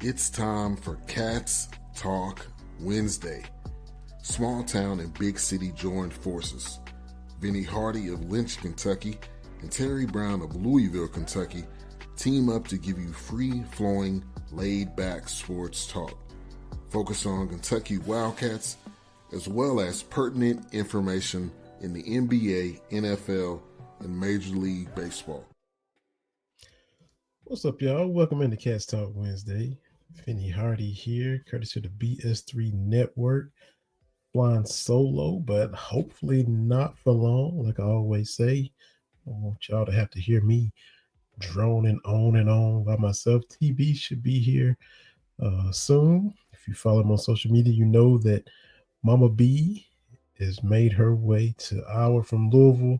It's time for Cats Talk Wednesday. Small town and big city joined forces. Vinny Hardy of Lynch, Kentucky, and Terry Brown of Louisville, Kentucky, team up to give you free-flowing, laid-back sports talk. Focus on Kentucky Wildcats, as well as pertinent information in the NBA, NFL, and Major League Baseball. What's up, y'all? Welcome into Cats Talk Wednesday. Vinny Hardy here, courtesy of the BS3 Network. Flying solo, but hopefully not for long. Like I always say, I want y'all to have to hear me droning on and on by myself. TB should be here soon. If you follow him on social media, you know that Mama B has made her way to Iowa from Louisville,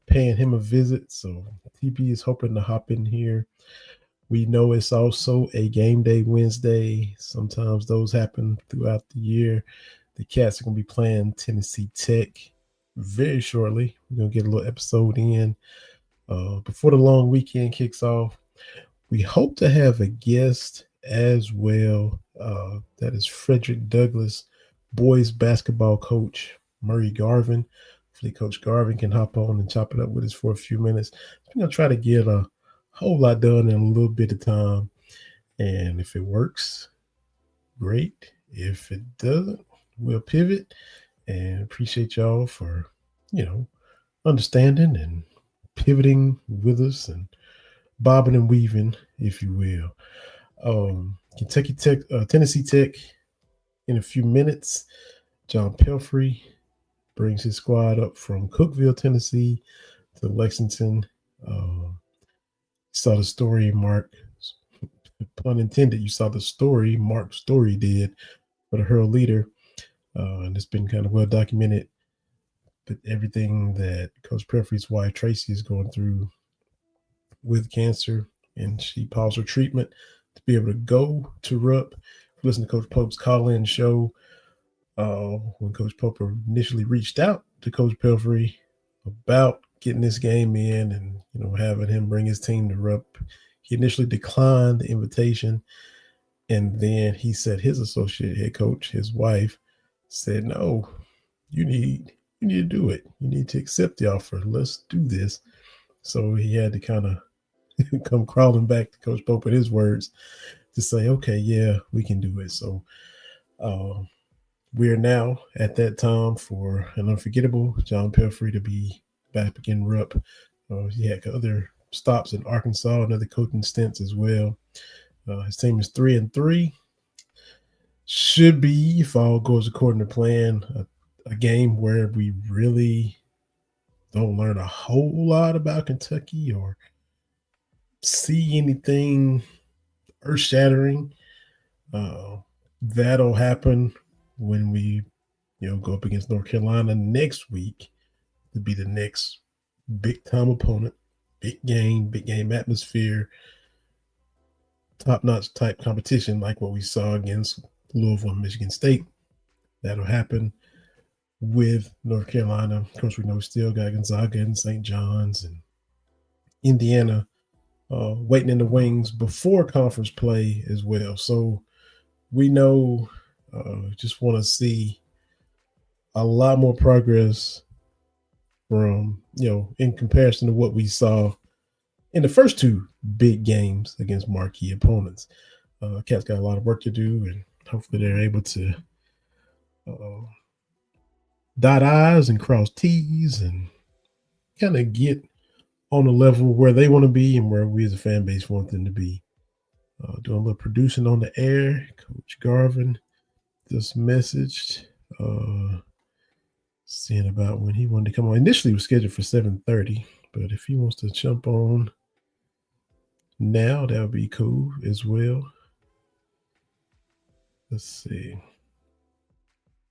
paying him a visit. So TB is hoping to hop in here. We know it's also a game day Wednesday. Sometimes those happen throughout the year. The Cats are going to be playing Tennessee Tech very shortly. We're going to get a little episode in before the long weekend kicks off. We hope to have a guest as well. That is Fredrick Douglass, boys basketball coach Murray Garvin. Hopefully Coach Garvin can hop on and chop it up with us for a few minutes. We're going to try to get a whole lot done in a little bit of time. And if it works, great. If it doesn't, we'll pivot, and appreciate y'all for, understanding and pivoting with us and bobbing and weaving, if you will. Kentucky Tech, Tennessee Tech in a few minutes. John Pelfrey brings his squad up from Cookeville, Tennessee to Lexington. Saw the story, Mark, pun intended, you saw the story Mark Story did for the Hurl Leader. And it's been kind of well documented, but everything that Coach Pelfrey's wife Tracy is going through with cancer, and she paused her treatment to be able to go to RUP. Listen to Coach Pope's call-in show when Coach Pope initially reached out to Coach Pelfrey about getting this game in and having him bring his team to RUP. He initially declined the invitation, and then he said his associate head coach, his wife, said, no, you need to do it. You need to accept the offer. Let's do this. So he had to kind of come crawling back to Coach Pope with his words to say, okay, yeah, we can do it. So we are now at that time for an unforgettable John Pelfrey to be back in RUP. He had other stops in Arkansas and other coaching stints as well. His team is 3-3. Should be, if all goes according to plan, a game where we really don't learn a whole lot about Kentucky or see anything earth-shattering. That'll happen when we, go up against North Carolina next week to be the next big-time opponent. Big game atmosphere, top-notch type competition like what we saw against Louisville and Michigan State. That'll happen with North Carolina. Of course, we know we still got Gonzaga and St. John's and Indiana waiting in the wings before conference play as well. So we know, just want to see a lot more progress from, in comparison to what we saw in the first two big games against marquee opponents. Cats got a lot of work to do, and hopefully they're able to dot I's and cross T's and kind of get on a level where they want to be and where we as a fan base want them to be. Doing a little producing on the air. Coach Garvin just messaged, seeing about when he wanted to come on. Initially, it was scheduled for 7:30, but if he wants to jump on now, that would be cool as well. Let's see.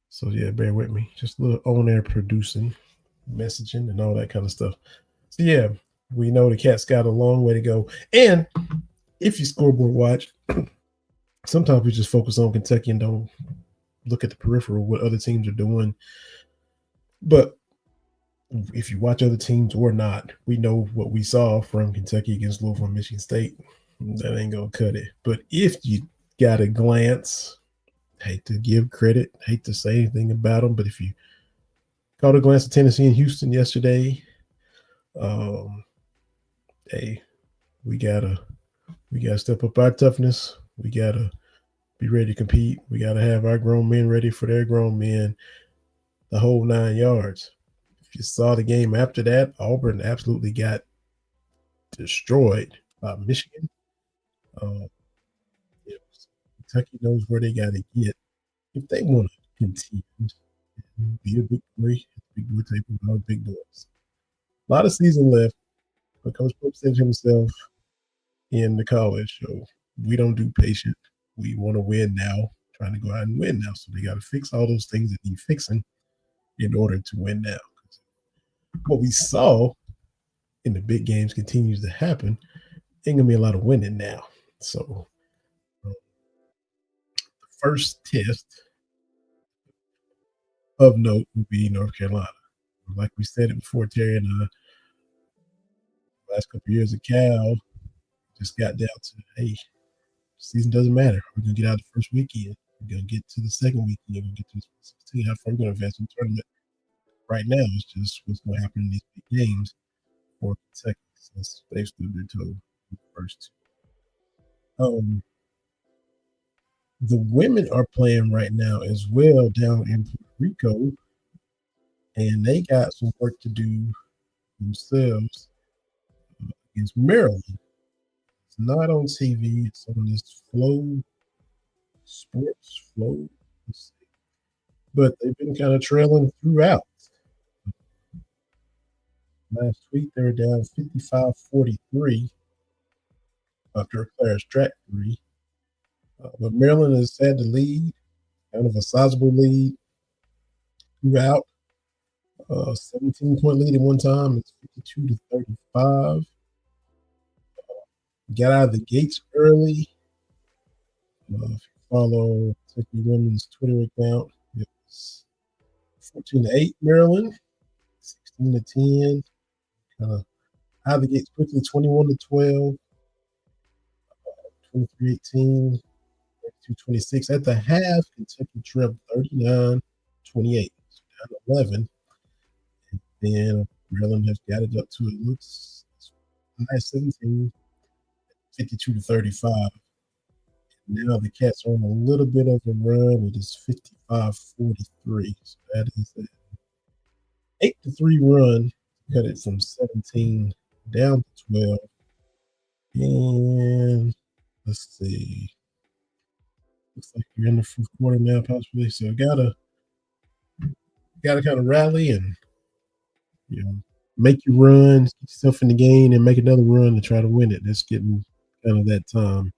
So, yeah, bear with me. Just a little on-air producing, messaging, and all that kind of stuff. So, yeah, we know the Cats got a long way to go. And if you scoreboard watch, sometimes we just focus on Kentucky and don't look at the peripheral, what other teams are doing. But if you watch other teams or not, we know what we saw from Kentucky against Louisville and Michigan State. That ain't going to cut it. But if you got a glance. Hate to give credit, hate to say anything about them, but if you caught a glance at Tennessee and Houston yesterday, um, hey, we gotta we gotta step up our toughness. We gotta be ready to compete. We gotta have our grown men ready for their grown men. The whole 9 yards. If you saw the game after that, Auburn absolutely got destroyed by Michigan. Uh, you know, Kentucky knows where they got to get if they want to contend. Be a big boy type of big boys. A lot of season left, but Coach Pope said himself in the college show, we don't do patient. We want to win now, trying to go out and win now. So they got to fix all those things that need fixing in order to win now. What we saw in the big games continues to happen. Ain't gonna be a lot of winning now. So the first test of note will be North Carolina. Like we said it before, Terry and I, last couple of years of Cal just got down to, hey, season doesn't matter. We're gonna get out the first weekend. We're gonna get to the second weekend. We're gonna get to the 16. How far we're gonna advance in the tournament. Right now, it's just what's gonna happen in these big games for Kentucky since they've stood their toe in the first two. The women are playing right now as well down in Puerto Rico, and they got some work to do themselves against Maryland. It's not on TV. It's on this Flow Sports Flow. But they've been kind of trailing throughout. Last week they were down 55-43 after a Claire's track three. But Maryland has had the lead, kind of a sizable lead throughout. 17-point lead at one time. It's 52-35. Got out of the gates early. If you follow Kentucky Women's Twitter account, it was 14-8 Maryland, 16-10. Kind of out of the gates quickly, 21-12, 23-18, 32-26. At the half, Kentucky trailed 39-28, so down 11. And then Maryland has got it up to, it looks high 17, 52-35. Now the Cats are on a little bit of a run. It is 55-43. So that is an 8-3 run. Cut it from 17 down to 12. And let's see. Looks like you're in the fourth quarter now, possibly. So gotta kind of rally and make your runs, get yourself in the game, and make another run to try to win it. That's getting kind of that time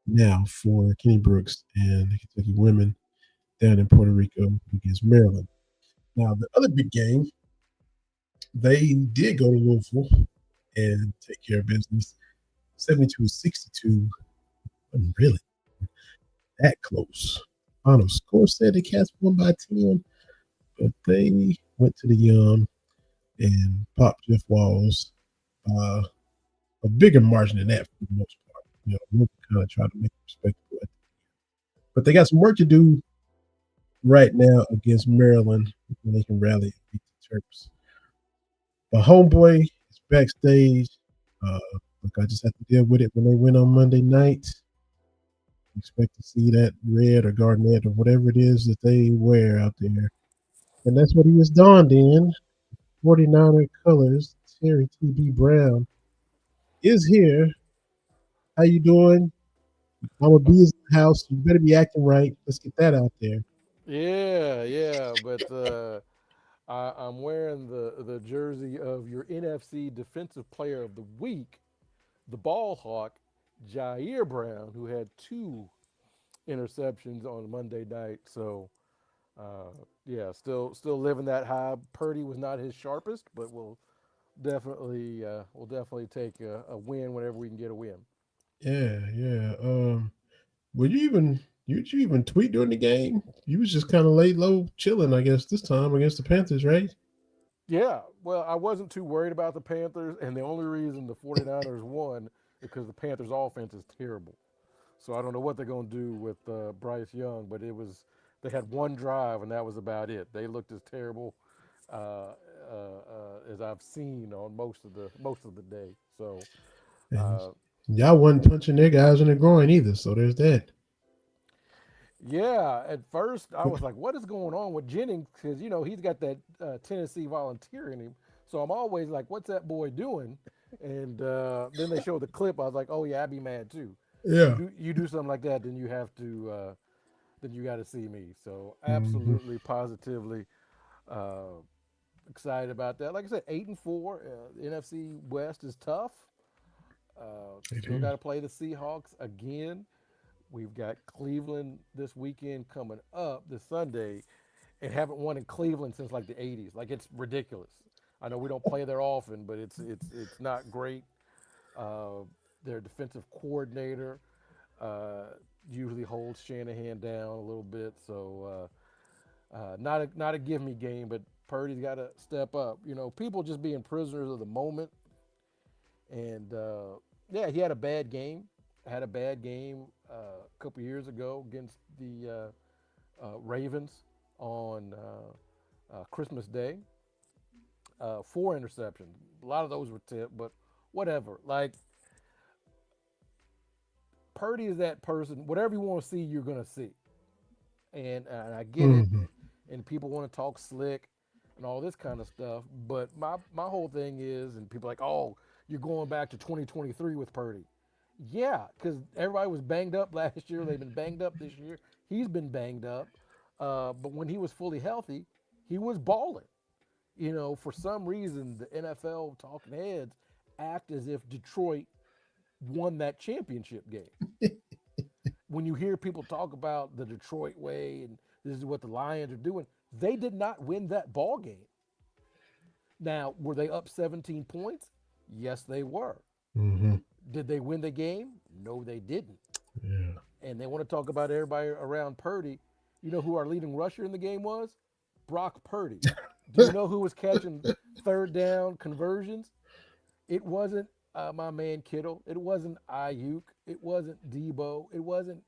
now for Kenny Brooks and the Kentucky women down in Puerto Rico against Maryland. Now, the other big game, they did go to Louisville and take care of business. 72-62, wasn't really that close. Final score said the Cats won by 10, but they went to the Yum and popped Jeff Walls by a bigger margin than that for the most part. We'll kind of try to make it respectable. But they got some work to do right now against Maryland when they can rally and beat the Terps. My homeboy is backstage. Look, I just have to deal with it when they win on Monday night. Expect to see that red or garnet or whatever it is that they wear out there. And that's what he is donned in. 49er colors. Terry T.B. Brown is here. How you doing? I'm a bees in the house. You better be acting right. Let's get that out there. Yeah, but I'm wearing the jersey of your NFC Defensive Player of the Week, the ball hawk, Jair Brown, who had two interceptions on Monday night. So, uh, yeah, still living that high. Purdy was not his sharpest, but we'll definitely take a win whenever we can get a win. Yeah. Would you even tweet during the game? You was just kind of laid low, chilling, I guess, this time against the Panthers, right? Yeah, well, I wasn't too worried about the Panthers, and the only reason the 49ers won is because the Panthers' offense is terrible. So I don't know what they're going to do with Bryce Young, but they had one drive and that was about it. They looked as terrible uh, as I've seen on most of the day. So And uh, y'all wasn't punching their guys in the groin either. So there's that. yeah, at first I was like, "What is going on with Jennings?" Because he's got that Tennessee Volunteer in him. So I'm always like, "What's that boy doing?" And then they showed the clip. I was like, "Oh yeah, I'd be mad too." You Yeah. do something like that, then you have to then you got to see me. So Mm-hmm. absolutely, positively uh, excited about that. Like I said, 8-4. The NFC West is tough. It Still got is. to play the Seahawks again. We've got Cleveland this weekend coming up this Sunday, and haven't won in Cleveland since like the '80s. Like it's ridiculous. I know we don't play there often, but it's not great. Uh, their defensive coordinator uh, usually holds Shanahan down a little bit, so not a give me game. But Purdy's got to step up. People just being prisoners of the moment, and yeah, he had a bad game. Had a bad game a couple years ago against the Ravens on Christmas Day. 4 interceptions. A lot of those were tipped, but whatever. Like Purdy is that person. Whatever you want to see, you're gonna see, and I get it. Mm-hmm. And people want to talk slick and all this kind of stuff. But my whole thing is, and people are like, oh, you're going back to 2023 with Purdy. Yeah, because everybody was banged up last year. They've been banged up this year. He's been banged up. But when he was fully healthy, he was balling. For some reason, the NFL talking heads act as if Detroit won that championship game. When you hear people talk about the Detroit way and this is what the Lions are doing, they did not win that ball game. Now, were they up 17 points? Yes, they were. Mm-hmm. Did they win the game? No, they didn't. Yeah. And they want to talk about everybody around Purdy. You know who our leading rusher in the game was? Brock Purdy. Do you know who was catching third down conversions? It wasn't my man Kittle. It wasn't Ayuk. It wasn't Debo. It wasn't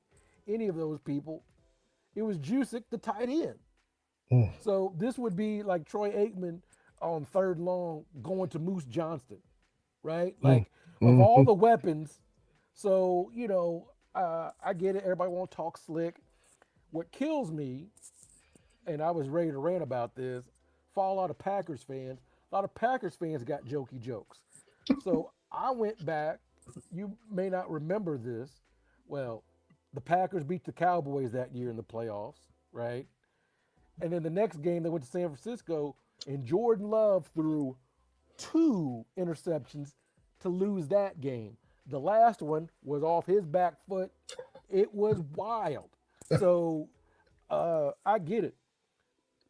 any of those people. It was Jusick, the tight end. Mm. So this would be like Troy Aikman on third long going to Moose Johnston, right? Mm. Like of all Mm-hmm. the weapons. So I get it. Everybody want to talk slick. What kills me, and I was ready to rant about this, for a lot of Packers fans. A lot of Packers fans got jokey jokes. So I went back. You may not remember this. Well, the Packers beat the Cowboys that year in the playoffs, right? And then the next game they went to San Francisco, and Jordan Love threw 2 interceptions to lose that game. The last one was off his back foot. It was wild. So I get it.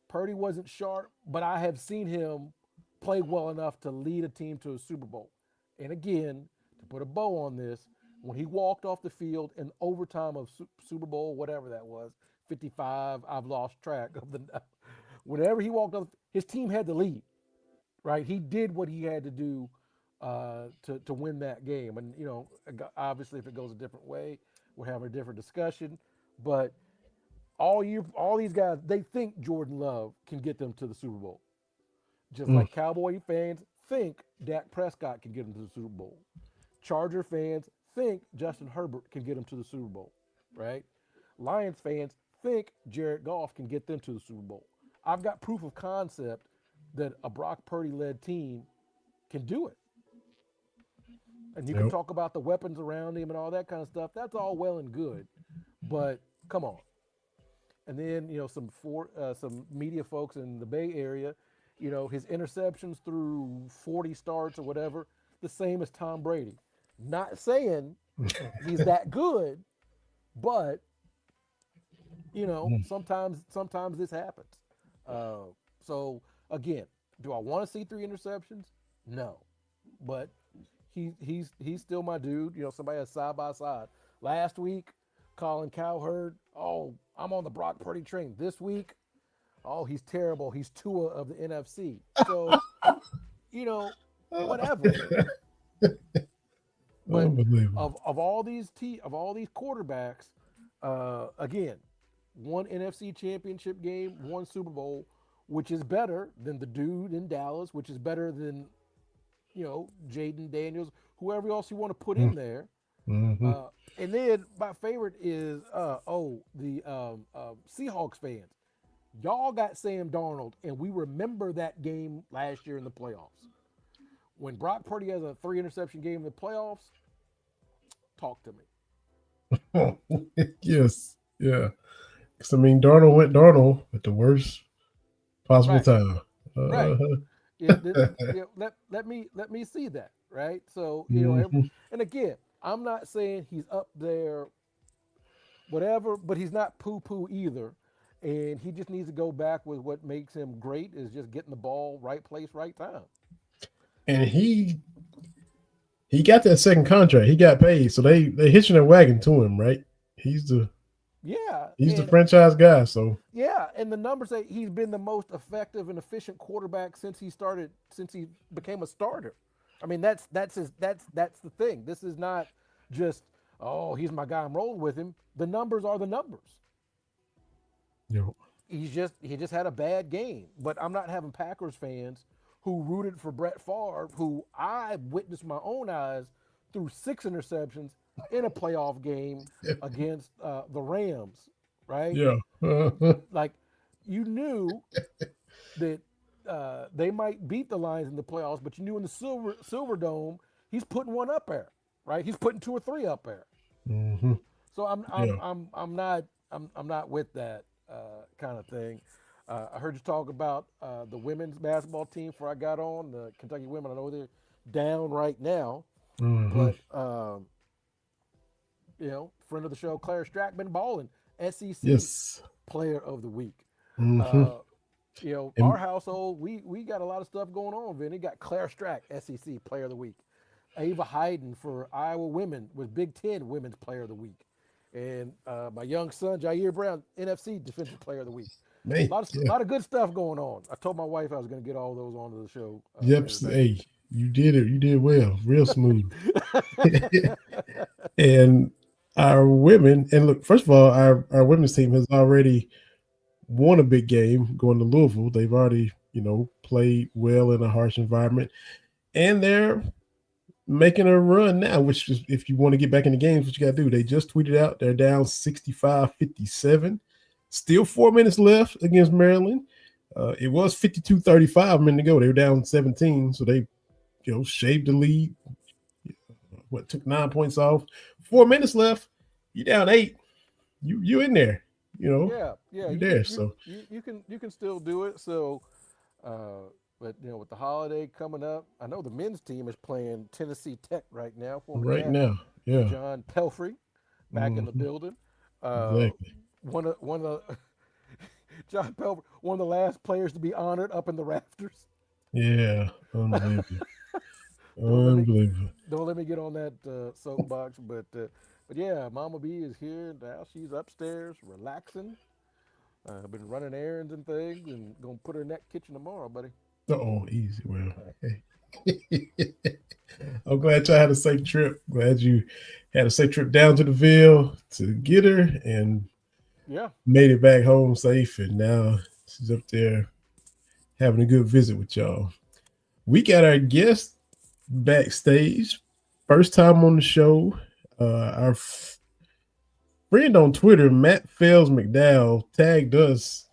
Purdy wasn't sharp, but I have seen him play well enough to lead a team to a Super Bowl. And again, to put a bow on this, when he walked off the field in overtime of Super Bowl, whatever that was, 55, I've lost track of the. Whenever he walked off, his team had the lead, right? He did what he had to do to win that game. And obviously, if it goes a different way, we're having a different discussion. But all these guys, they think Jordan Love can get them to the Super Bowl. Just Mm. like Cowboy fans think Dak Prescott can get them to the Super Bowl. Charger fans think Justin Herbert can get them to the Super Bowl, right? Lions fans think Jared Goff can get them to the Super Bowl. I've got proof of concept that a Brock Purdy led team can do it. And you can Yep. talk about the weapons around him and all that kind of stuff. That's all well and good. But come on. And then, some media folks in the Bay Area, his interceptions through 40 starts or whatever, the same as Tom Brady. Not saying he's that good, but Mm. sometimes this happens. Uh, so again, do I want to see 3 interceptions? No, but he's still my dude. Somebody has side by side. Last week, Colin Cowherd. Oh, I'm on the Brock Purdy train. This week, oh, he's terrible. He's Tua of the NFC. So, whatever. But Unbelievable. of all these quarterbacks, again, one NFC Championship game, one Super Bowl, which is better than the dude in Dallas, which is better than Jaden Daniels, whoever else you want to put in there. Mm-hmm. And then my favorite is the Seahawks fans. Y'all got Sam Darnold, and we remember that game last year in the playoffs. When Brock Purdy has a 3-interception game in the playoffs, talk to me. Yes. Yeah. Because, I mean, Darnold went Darnold at the worst possible Right. time. Right. Yeah, let me see that. Right. So Mhm. and again, I'm not saying he's up there, whatever, but he's not poo poo either. And he just needs to go back with what makes him great is just getting the ball right place, right time. And he got that second contract. He got paid, so they hitching their wagon to him, right? He's the Yeah, he's the and franchise guy. So yeah, and the numbers say he's been the most effective and efficient quarterback since he became a starter. I mean, that's the thing. This is not just he's my guy, I'm rolling with him. The numbers are the numbers. yo, He just had a bad game. But I'm not having Packers fans who rooted for Brett Favre, who I witnessed my own eyes through 6 interceptions in a playoff game against the Rams, right? yeah, Like you knew that they might beat the Lions in the playoffs, but you knew in the Silver Dome he's putting one up there, right? He's putting 2 or 3 up there. hmm So yeah. I'm not with that kind of thing. I heard you talk about the women's basketball team before I got on the Kentucky women. I know they're down right now, hmm but friend of the show, Claire Strackman balling, SEC Yes. Player of the Week. hmm Uh, our And household, we got a lot of stuff going on. Vinny got Claire Strack, SEC Player of the Week. Ava Hayden for Iowa women was Big Ten Women's Player of the Week. And my young son, Jair Brown, NFC Defensive Player of the Week. man, yeah, Lot of good stuff going on. I told my wife I was going to get all those onto the show yep. here today. Hey, you did it. You did well, real smooth. And our women, and look, first of all, our women's team has already won a big game going to Louisville. They've already, played well in a harsh environment, and they're making a run now, which is, if you want to get back in the games, what you got to do. They just tweeted out they're down 65-57. Still 4 minutes left against Maryland. It was 52-35 a minute ago. They were down 17, so they, shaved the lead. Took 9 points off. 4 minutes left. You down 8. You in there. Yeah. You there. So You can still do it. So, but with the holiday coming up, I know the men's team is playing Tennessee Tech right now. Former right Cat now, yeah, John Pelfrey back in the hmm building. Uh, exactly. one of the John Pelfrey, one of the last players to be honored up in the rafters. Yeah, unbelievable, Don't let me unbelievable. don't let me get on that soapbox, but yeah, Mama B is here now. She's upstairs relaxing. Been running errands and things, and gonna put her in that kitchen tomorrow, buddy. Oh, easy. Well, I'm glad y'all had a safe trip. Glad you had a safe trip down to the Ville to get her and Yeah, made it back home safe. And now she's up there having a good visit with y'all. We got our guest backstage. First time on the show. Our friend on Twitter, Matt Fells McDowell, tagged us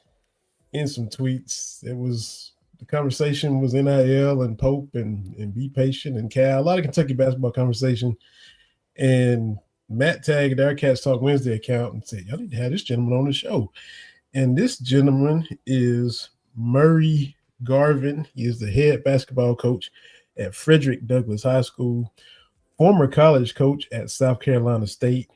in some tweets. It was the conversation was NIL and Pope and Be Patient and Cal. A lot of Kentucky basketball conversation. And Matt tagged our Cats Talk Wednesday account and said, y'all need to have this gentleman on the show. And this gentleman is Murray Garvin. He is the head basketball coach at Fredrick Douglass High School, former college coach at South Carolina State,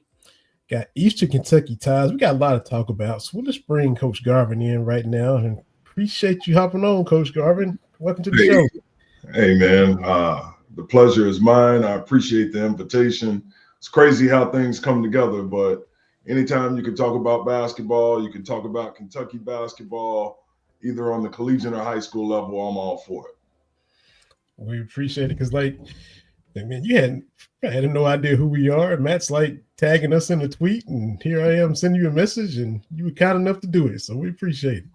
got Eastern Kentucky ties. We got a lot to talk about. So we'll just bring Coach Garvin in right now. And appreciate you hopping on, Coach Garvin. Welcome to the show. Hey man, the pleasure is mine. I appreciate the invitation. It's crazy how things come together, but anytime you can talk about basketball, you can talk about Kentucky basketball, either on the collegiate or high school level, I'm all for it. We appreciate it because, I mean, I had no idea who we are. Matt's like tagging us in a tweet, and here I am sending you a message, and you were kind enough to do it. So we appreciate it.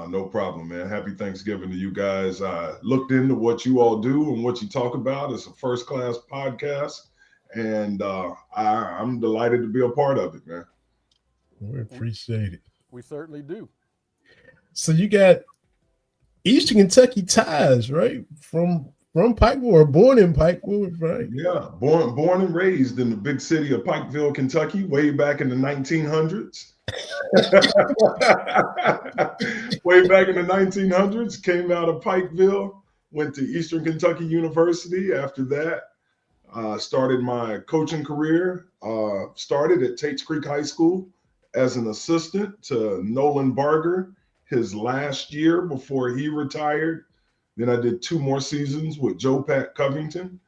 No problem, man. Happy Thanksgiving to you guys. I looked into what you all do and what you talk about. It's a first-class podcast, and I'm delighted to be a part of it, man. We appreciate it. We certainly do. So you got Eastern Kentucky ties, right? From Pikeville, or born in Pikeville, right? Yeah, born and raised in the big city of Pikeville, Kentucky, way back in the 1900s. Way back in the 1900s, came out of Pikeville, went to Eastern Kentucky University. After that, started my coaching career. Started at Tates Creek High School as an assistant to Nolan Barger his last year before he retired. Then I did 2 more seasons with Joe Pat Covington.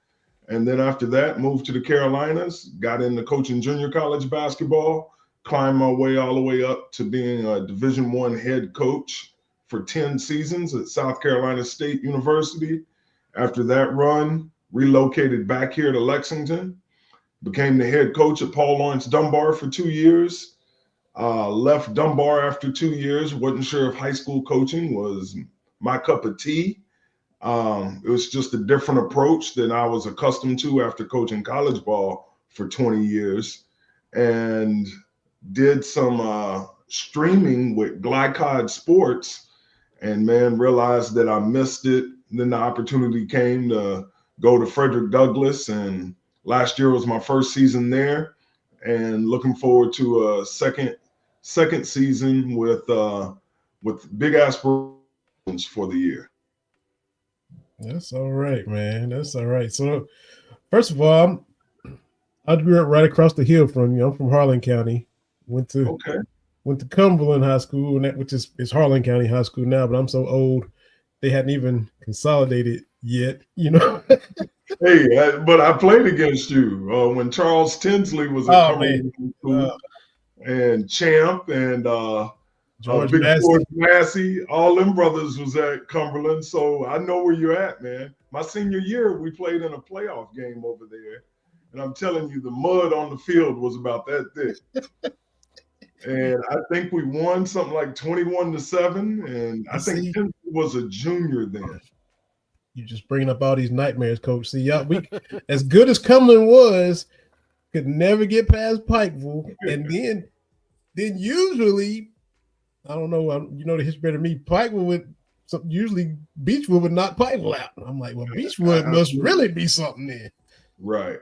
And then after that, moved to the Carolinas, got into coaching junior college basketball, climbed my way all the way up to being a Division I head coach for 10 seasons at South Carolina State University. After that run, relocated back here to Lexington, became the head coach at Paul Lawrence Dunbar for 2 years. Left Dunbar after 2 years, wasn't sure if high school coaching was my cup of tea. It was just a different approach than I was accustomed to after coaching college ball for 20 years, and did some streaming with Glycod Sports, and man, realized that I missed it. And then the opportunity came to go to Fredrick Douglass, and last year was my first season there, and looking forward to a second season with big aspirations for the year. That's all right, man. That's all right. So, first of all, I grew up right across the hill from you. I'm from Harlan County. Went to Cumberland High School, and which is Harlan County High School now. But I'm so old, they hadn't even consolidated yet. You know. Hey, but I played against you when Charles Tinsley was at Cumberland School, and Champ and George Massey, all them brothers was at Cumberland, so I know where you're at, man. My senior year, we played in a playoff game over there, and I'm telling you, the mud on the field was about that thick. And I think we won something like 21-7, and I think Tinsley was a junior then. You just bringing up all these nightmares, Coach. See, y'all, we as good as Cumberland was, could never get past Pikeville, and then usually. I don't know. You know the history better than me. Pikeville would usually Beechwood would knock Pikeville out. I'm like, well, Beechwood must really be something there. Right.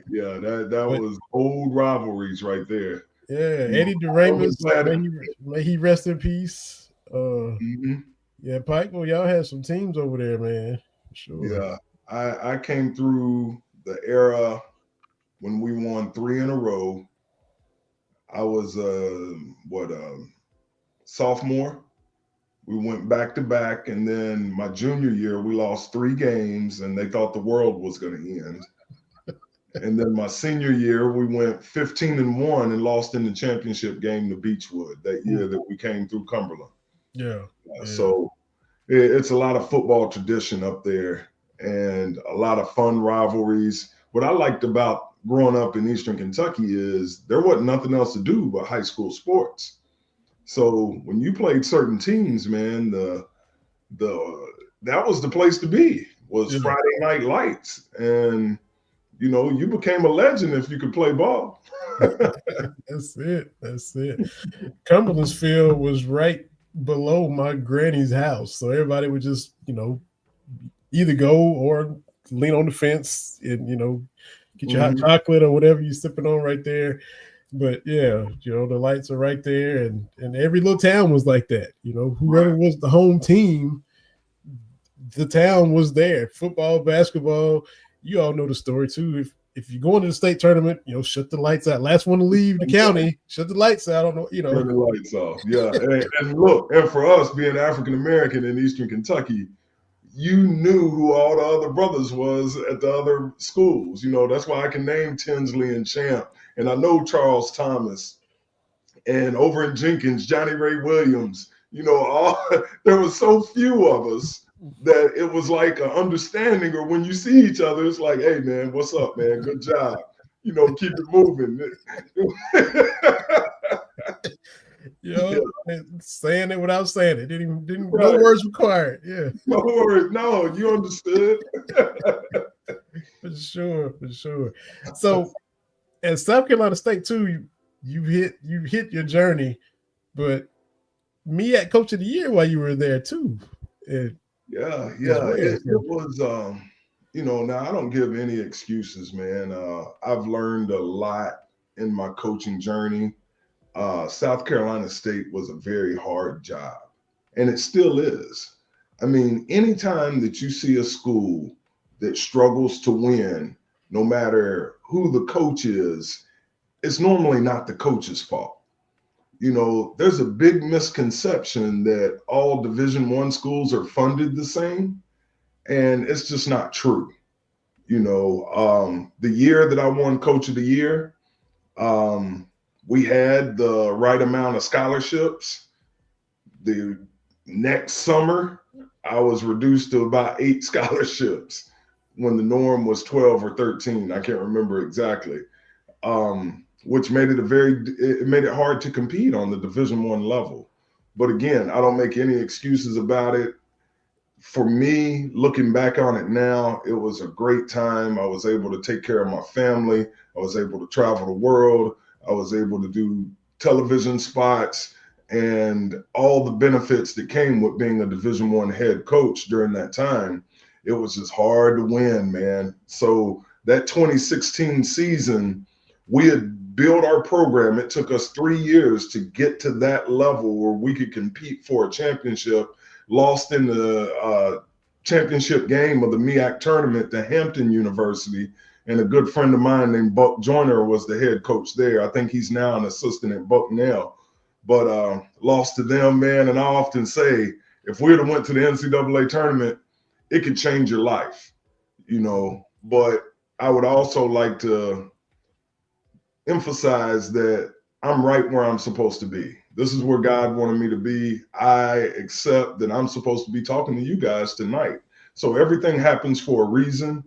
Yeah, that was old rivalries right there. Yeah, Eddie DeRamus, may he rest in peace. Yeah, Pikeville, y'all had some teams over there, man. Sure. Yeah, I came through the era when we won 3 in a row. I was sophomore. We went back to back, and then my junior year we lost 3 games, and they thought the world was going to end. And then my senior year we went 15-1 and lost in the championship game to Beechwood that year that we came through Cumberland. Yeah. So it's a lot of football tradition up there, and a lot of fun rivalries. What I liked about growing up in Eastern Kentucky is there wasn't nothing else to do but high school sports. So when you played certain teams, man, that was the place to be, was Friday Night Lights. And, you know, you became a legend if you could play ball. That's it. Cumberland's field was right below my granny's house. So everybody would just, you know, either go or lean on the fence and, you know, get your hot chocolate or whatever you're sipping on right there. But yeah, you know, the lights are right there, and every little town was like that. You know, whoever was the home team, the town was there. Football, basketball, you all know the story too. If you go into the state tournament, you know, shut the lights out. Last one to leave the county, shut the lights out. I don't know, you know. Turn the lights off. Yeah. and look, and for us being African American in Eastern Kentucky, you knew who all the other brothers was at the other schools. You know, that's why I can name Tinsley and Champ. And I know Charles Thomas, and over in Jenkins, Johnny Ray Williams. You know, there were so few of us that it was like an understanding, or when you see each other, it's like, hey man, what's up, man? Good job. You know, keep it moving. You know, saying it without saying it. Didn't Right. no words required. Yeah. No worries. No, you understood. For sure, for sure. So at South Carolina State too, you hit your journey, but me at Coach of the Year while you were there too. Yeah. Well. It was you know, now I don't give any excuses, man. I've learned a lot in my coaching journey. South Carolina State was a very hard job, and it still is. I mean, anytime that you see a school that struggles to win, no matter who the coach is, it's normally not the coach's fault. You know, there's a big misconception that all Division I schools are funded the same, and it's just not true. You know, the year that I won Coach of the Year, we had the right amount of scholarships. The next summer, I was reduced to about 8 scholarships when the norm was 12 or 13. I can't remember exactly, which made it made it hard to compete on the Division I level. But again, I don't make any excuses about it. For me, looking back on it now, it was a great time. I was able to take care of my family. I was able to travel the world. I was able to do television spots and all the benefits that came with being a Division I head coach during that time. It was just hard to win, man. So that 2016 season, we had built our program. It took us 3 years to get to that level where we could compete for a championship. Lost in the championship game of the MEAC tournament to Hampton University. And a good friend of mine named Buck Joyner was the head coach there. I think he's now an assistant at Bucknell. But lost to them, man. And I often say, if we would have went to the NCAA tournament, it could change your life, you know. But I would also like to emphasize that I'm right where I'm supposed to be. This is where God wanted me to be. I accept that I'm supposed to be talking to you guys tonight. So everything happens for a reason.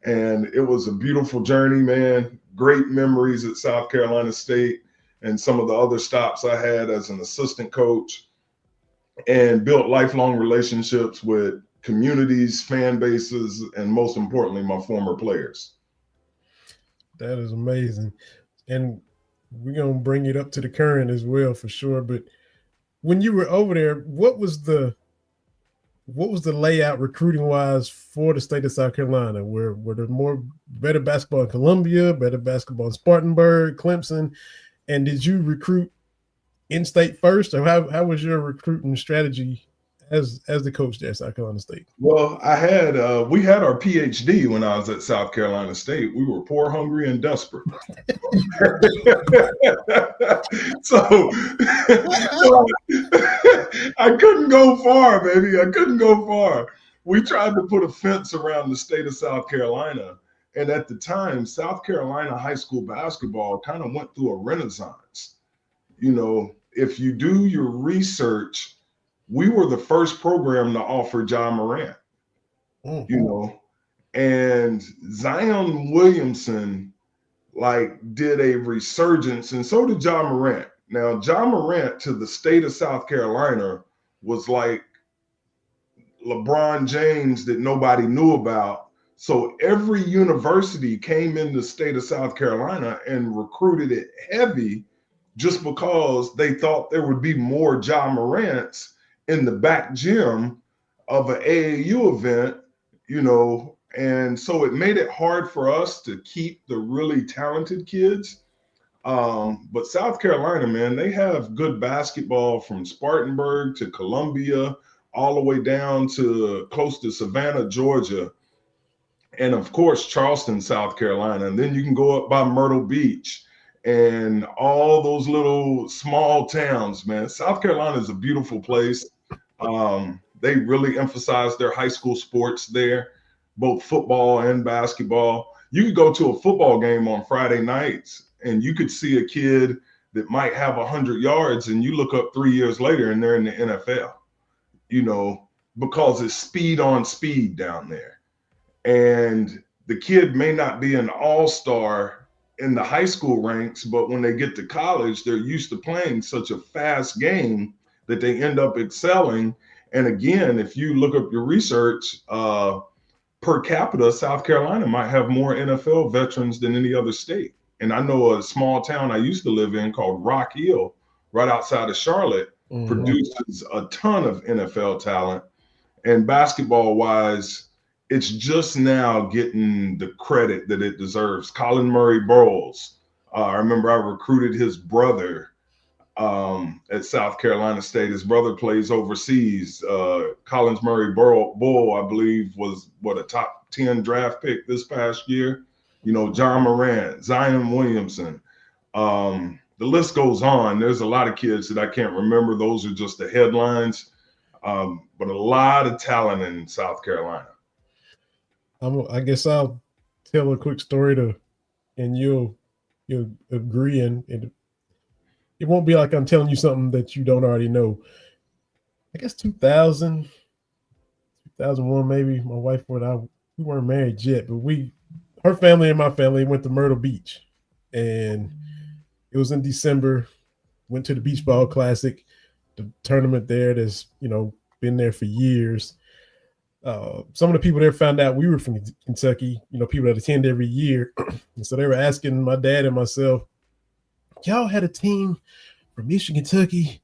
And it was a beautiful journey, man. Great memories at South Carolina State and some of the other stops I had as an assistant coach, and built lifelong relationships with communities, fan bases, and most importantly, my former players. That is amazing. And we're going to bring it up to the current as well for sure. But when you were over there, what was the layout recruiting wise for the state of South Carolina? Were there more better basketball in Columbia, better basketball in Spartanburg, Clemson? And did you recruit in-state first, or how was your recruiting strategy as the coach there at South Carolina State? Well, we had our PhD when I was at South Carolina State. We were poor, hungry, and desperate. so I couldn't go far, baby. I couldn't go far. We tried to put a fence around the state of South Carolina. And at the time, South Carolina high school basketball kind of went through a renaissance. You know, if you do your research, we were the first program to offer Ja Morant, you know, and Zion Williamson did a resurgence, and so did Ja Morant. Now, Ja Morant to the state of South Carolina was like LeBron James that nobody knew about. So every university came in the state of South Carolina and recruited it heavy just because they thought there would be more Ja Morants in the back gym of an AAU event, you know. And so it made it hard for us to keep the really talented kids. But South Carolina, man, they have good basketball from Spartanburg to Columbia, all the way down to close to Savannah, Georgia. And of course, Charleston, South Carolina. And then you can go up by Myrtle Beach and all those little small towns, man. South Carolina is a beautiful place. They really emphasize their high school sports there, both football and basketball. You could go to a football game on Friday nights and you could see a kid that might have 100 yards, and you look up 3 years later and they're in the NFL, you know. because it's speed on speed down there. And the kid may not be an all-star in the high school ranks, but when they get to college, they're used to playing such a fast game that they end up excelling. And again, if you look up your research, per capita, South Carolina might have more NFL veterans than any other state. And I know a small town I used to live in called Rock Hill, right outside of Charlotte, produces a ton of NFL talent. And basketball wise, it's just now getting the credit that it deserves. Colin Murray Burrows, I remember I recruited his brother at South Carolina State. His brother plays overseas. Collins Murray Bull, I believe, was a top 10 draft pick this past year. You know, John Morant, Zion Williamson. The list goes on. There's a lot of kids that I can't remember. Those are just the headlines. But a lot of talent in South Carolina. I guess I'll tell a quick story and you'll agree, and it won't be like I'm telling you something that you don't already know. I guess 2001 maybe. My wife and I, we weren't married yet, but her family and my family went to Myrtle Beach, and it was in December. Went to the Beach Ball Classic, the tournament there that's been there for years. Some of the people there found out we were from Kentucky, people that attend every year. And so they were asking my dad and myself, y'all had a team from Eastern Kentucky,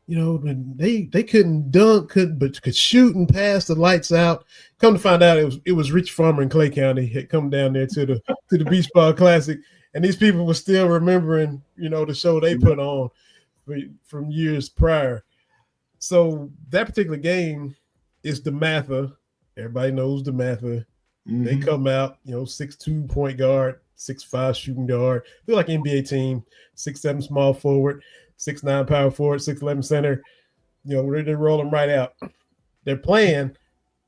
when they couldn't dunk, but could shoot and pass the lights out. Come to find out it was Rich Farmer in Clay County had come down there to the Beach Ball Classic. And these people were still remembering, the show they put on from years prior. So that particular game is DeMatha. Everybody knows DeMatha. They come out, 6'2" point guard, 6'5" shooting guard. They're like an NBA team, 6'7" small forward, 6'9" power forward, 6'11" center. They're rolling right out. They're playing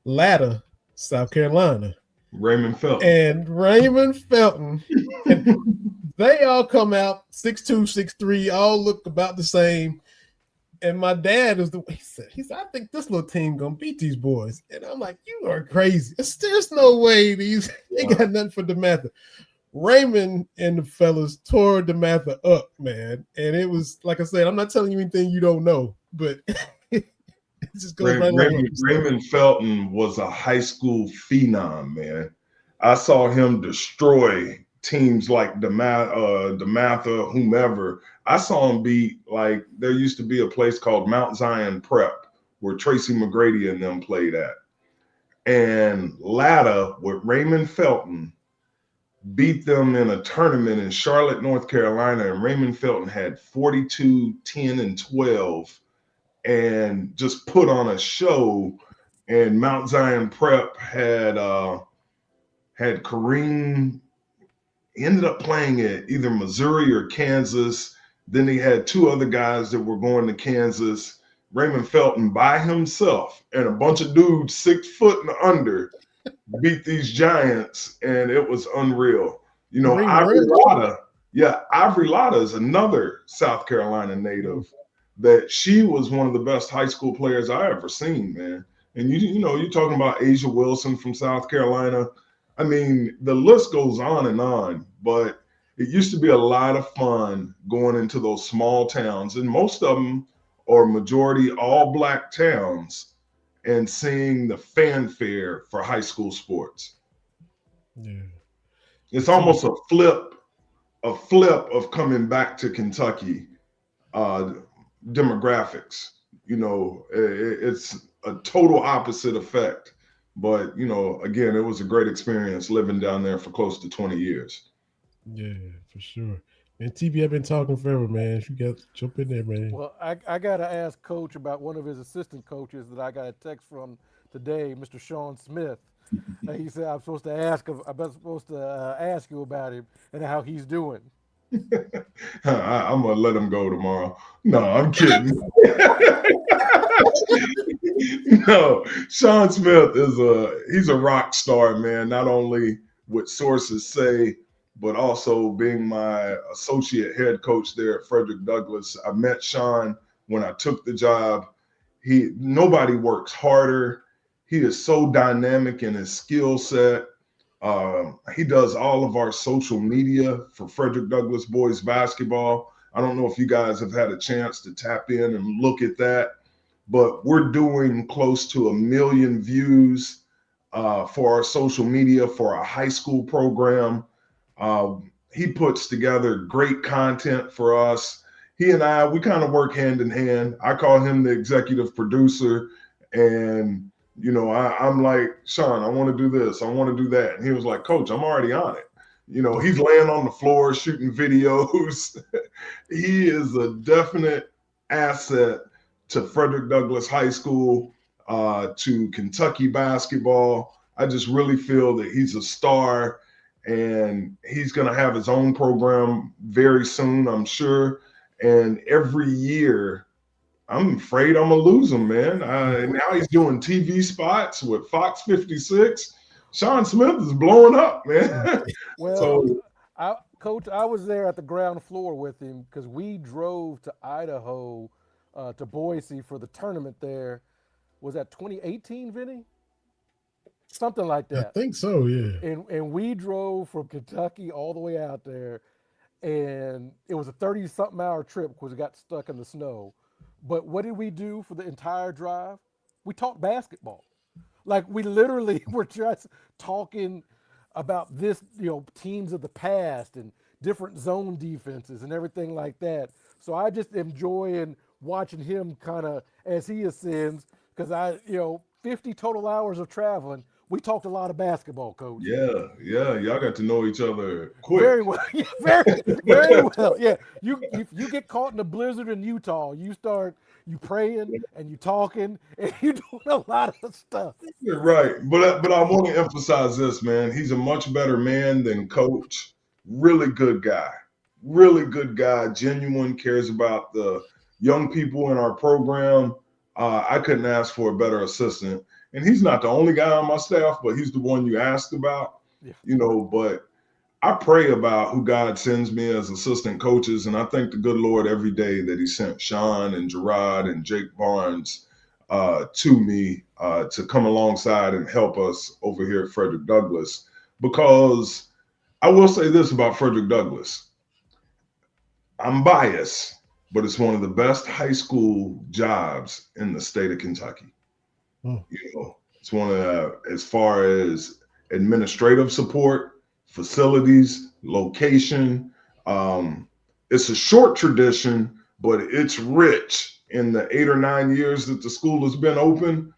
Latta, South Carolina. Raymond Felton. And they all come out 6'2", 6'3", all look about the same. And my dad is he said, I think this little team gonna beat these boys. And I'm like, you are crazy. There's no way they got nothing for DeMatha. Raymond and the fellas tore DeMatha up, man. And it was, like I said, I'm not telling you anything you don't know, but it just goes right along. Raymond Felton was a high school phenom, man. I saw him destroy teams like DeMatha, whomever. I saw him beat, like, there used to be a place called Mount Zion Prep where Tracy McGrady and them played at. And Latta with Raymond Felton beat them in a tournament in Charlotte, North Carolina. And Raymond Felton had 42, 10, and 12 and just put on a show. And Mount Zion Prep had Kareem, ended up playing at either Missouri or Kansas. Then he had two other guys that were going to Kansas. Raymond Felton by himself and a bunch of dudes 6 foot and under beat these giants, and it was unreal. Ivory Latta is another South Carolina native that she was one of the best high school players I ever seen, man. And you're talking about Asia Wilson from South Carolina. I mean, the list goes on, but it used to be a lot of fun going into those small towns, and most of them are majority all black towns, and seeing the fanfare for high school sports. Yeah. It's almost a flip of coming back to Kentucky demographics. It's a total opposite effect. But, again, it was a great experience living down there for close to 20 years. Yeah, for sure. And TV, I've been talking forever, man. If you got to jump in there, man. Well, I got to ask Coach about one of his assistant coaches that I got a text from today, Mr. Sean Smith. He said I'm supposed to ask you about him and how he's doing. I'm going to let him go tomorrow. No, I'm kidding. No, Sean Smith he's a rock star, man. Not only what sources say, but also being my associate head coach there at Fredrick Douglass. I met Sean when I took the job. Nobody works harder He is so dynamic in his skill set. He does all of our social media for Fredrick Douglass boys basketball. I don't know if you guys have had a chance to tap in and look at that, but we're doing close to 1 million views for our social media for our high school program. He puts together great content for us. He and I, we kind of work hand in hand. I call him the executive producer, and I'm like, Sean, I want to do this, I want to do that, and he was like, Coach, I'm already on it. He's laying on the floor shooting videos. He is a definite asset to Fredrick Douglass High School, to Kentucky basketball. I just really feel that he's a star, and he's going to have his own program very soon, I'm sure. And every year, I'm afraid I'm going to lose him, man. Now he's doing TV spots with Fox 56. Sean Smith is blowing up, man. Well, Coach, I was there at the ground floor with him because we drove to Idaho, to Boise for the tournament there. Was that 2018, Vinny? Something like that. I think so, yeah. And we drove from Kentucky all the way out there, and it was a 30-something hour trip because we got stuck in the snow. But what did we do for the entire drive? We talked basketball. Like, we literally were just talking about this, teams of the past and different zone defenses and everything like that. So I just enjoying watching him kind of as he ascends, because 50 total hours of traveling. We talked a lot of basketball, Coach. Yeah. Y'all got to know each other quick. Very well. Yeah, very well. Yeah. If you get caught in a blizzard in Utah, you praying and you talking and you doing a lot of stuff. You're right. But I want to emphasize this, man. He's a much better man than Coach. Really good guy. Genuine, cares about the young people in our program. I couldn't ask for a better assistant. And he's not the only guy on my staff, but he's the one you asked about. Yeah. But I pray about who God sends me as assistant coaches, and I thank the good Lord every day that he sent Sean and Gerard and Jake Barnes to me to come alongside and help us over here at Fredrick Douglass. Because I will say this about Fredrick Douglass. I'm biased, but it's one of the best high school jobs in the state of Kentucky. It's one of as far as administrative support, facilities, location. It's a short tradition, but it's rich in the 8 or 9 years that the school has been open.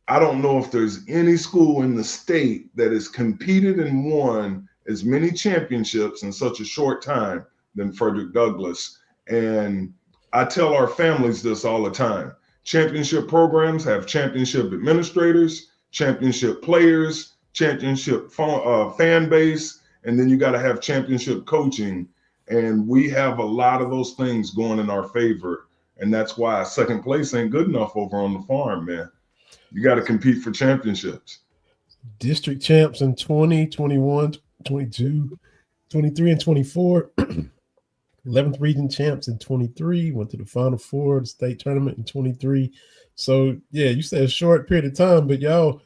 I don't know if there's any school in the state that has competed and won as many championships in such a short time than Fredrick Douglass. And I tell our families this all the time. Championship programs have championship administrators, championship players, championship fan base, and then you got to have championship coaching. And we have a lot of those things going in our favor. And that's why second place ain't good enough over on the farm, man. You got to compete for championships. District champs in 20, 21, 22, 23, and 24. 11th region champs in 23, went to the Final Four, the state tournament in 23. So, yeah, you said a short period of time, but y'all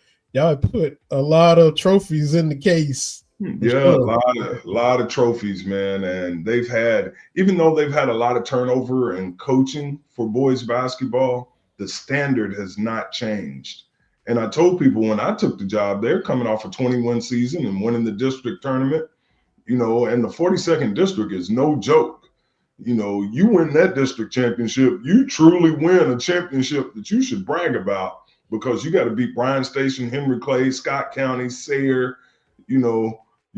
put a lot of trophies in the case. Yeah, sure. a lot of trophies, man. And even though they've had a lot of turnover in coaching for boys basketball, the standard has not changed. And I told people when I took the job, they're coming off a 21 season and winning the district tournament, and the 42nd district is no joke. You win that district championship, you truly win a championship that you should brag about, because you got to beat Bryan Station, Henry Clay, Scott County, Sayre. You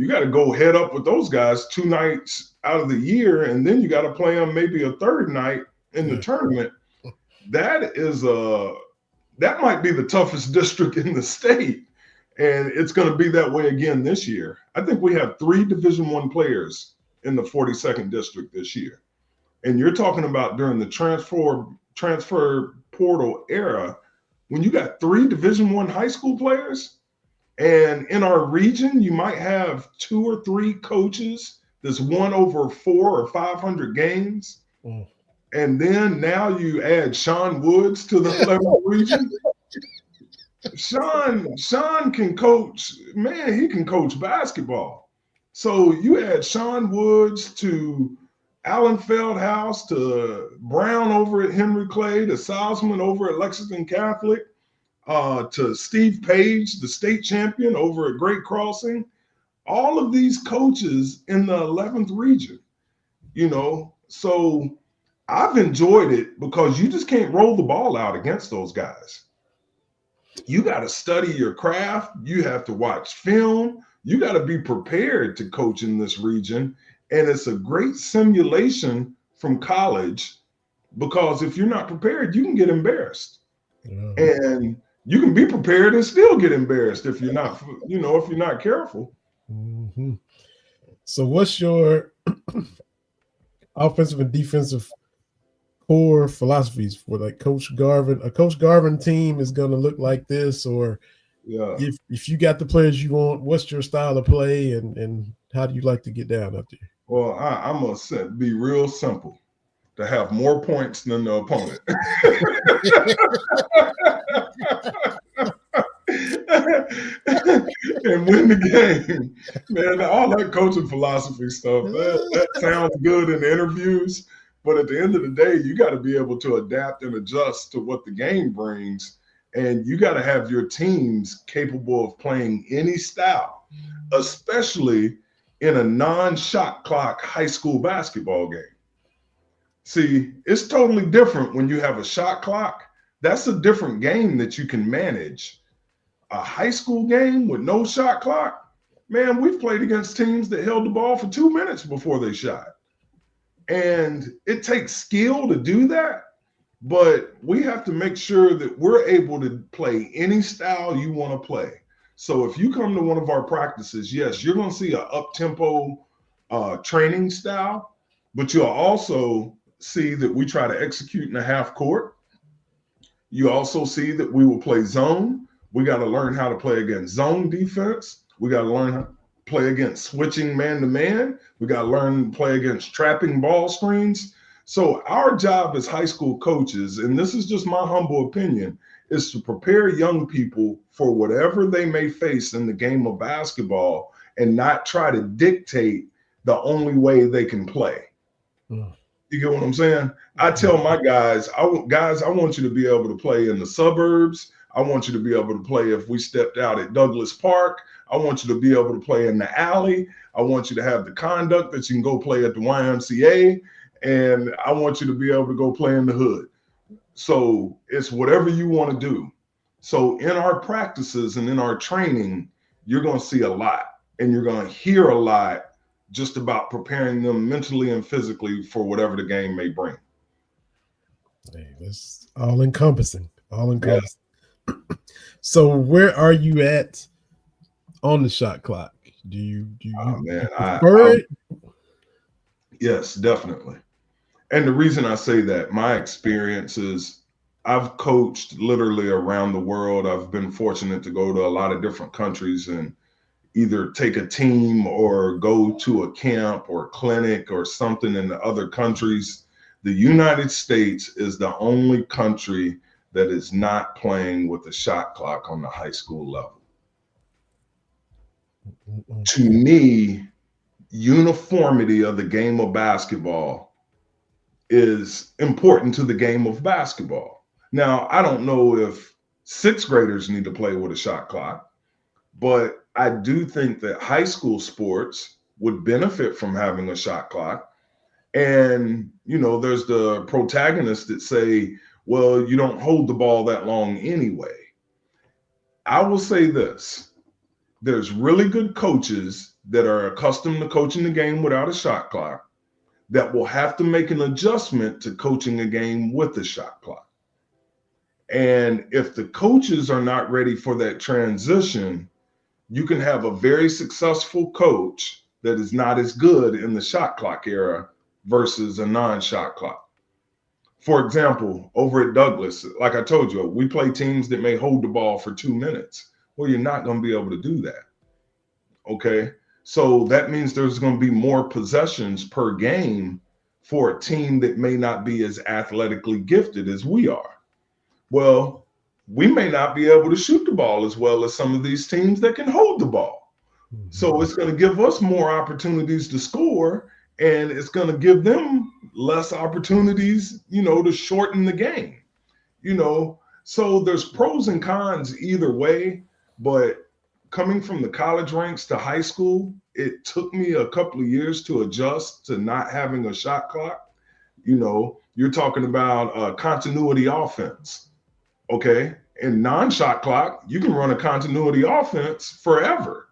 got to go head up with those guys 2 nights out of the year, and then you got to play them maybe a third night in the tournament. That might be the toughest district in the state, and it's going to be that way again this year. I think we have 3 Division I players in the 42nd district this year. And you're talking about during the transfer portal era, when you got 3 Division I high school players, and in our region, you might have 2 or 3 coaches that's won over 400 or 500 games. And then now you add Sean Woods to the 11th region. Sean can coach, man, he can coach basketball. So you had Sean Woods to Alan Feldhouse to Brown over at Henry Clay to Salzman over at Lexington Catholic to Steve Page, the state champion over at Great Crossing. All of these coaches in the 11th region, so I've enjoyed it because you just can't roll the ball out against those guys. You got to study your craft. You have to watch film. You got to be prepared to coach in this region. And it's a great simulation from college because if you're not prepared, you can get embarrassed. Yeah. And you can be prepared and still get embarrassed if you're not, if you're not careful. Mm-hmm. So what's your offensive and defensive core philosophies for like Coach Garvin? A Coach Garvin team is going to look like this, or if you got the players you want, what's your style of play and how do you like to get down up there? Well, I'm going to be real simple. To have more points than the opponent. And win the game. Man, all that coaching philosophy stuff, that sounds good in interviews, but at the end of the day, you got to be able to adapt and adjust to what the game brings, and you got to have your teams capable of playing any style, especially in a non-shot clock high school basketball game. See, it's totally different when you have a shot clock. That's a different game that you can manage. A high school game with no shot clock, man, we've played against teams that held the ball for 2 minutes before they shot. And it takes skill to do that, but we have to make sure that we're able to play any style you want to play. So if you come to one of our practices, yes, you're going to see an up-tempo training style, but you'll also see that we try to execute in a half court. You also see that we will play zone. We got to learn how to play against zone defense. We got to learn how to play against switching man-to-man. We got to learn to play against trapping ball screens. So our job as high school coaches, and this is just my humble opinion, is to prepare young people for whatever they may face in the game of basketball and not try to dictate the only way they can play. You get what I'm saying? I tell my guys, I want you to be able to play in the suburbs. I want you to be able to play if we stepped out at Douglas Park. I want you to be able to play in the alley. I want you to have the conduct that you can go play at the YMCA. And I want you to be able to go play in the hood. So it's whatever you want to do. So in our practices and in our training, you're going to see a lot and you're going to hear a lot just about preparing them mentally and physically for whatever the game may bring. Hey, that's all encompassing. Yeah. So where are you at on the shot clock? Do you prefer it? Yes, definitely. And the reason I say that, my experience is I've coached literally around the world. I've been fortunate to go to a lot of different countries and either take a team or go to a camp or clinic or something in the other countries. The United States is the only country that is not playing with a shot clock on the high school level. To me, uniformity of the game of basketball is important to the game of basketball. Now, I don't know if sixth graders need to play with a shot clock, but I do think that high school sports would benefit from having a shot clock. And, there's the protagonists that say, well, you don't hold the ball that long anyway. I will say this. There's really good coaches that are accustomed to coaching the game without a shot clock that will have to make an adjustment to coaching a game with a shot clock. And if the coaches are not ready for that transition, you can have a very successful coach that is not as good in the shot clock era versus a non-shot clock. For example, over at Douglas, like I told you, we play teams that may hold the ball for 2 minutes. Well, you're not going to be able to do that. Okay. So that means there's going to be more possessions per game for a team that may not be as athletically gifted as we are. Well, we may not be able to shoot the ball as well as some of these teams that can hold the ball. Mm-hmm. So it's going to give us more opportunities to score, and it's going to give them less opportunities, to shorten the game, So there's pros and cons either way, but coming from the college ranks to high school, it took me a couple of years to adjust to not having a shot clock. You're talking about continuity offense, okay? In non-shot clock, you can run a continuity offense forever.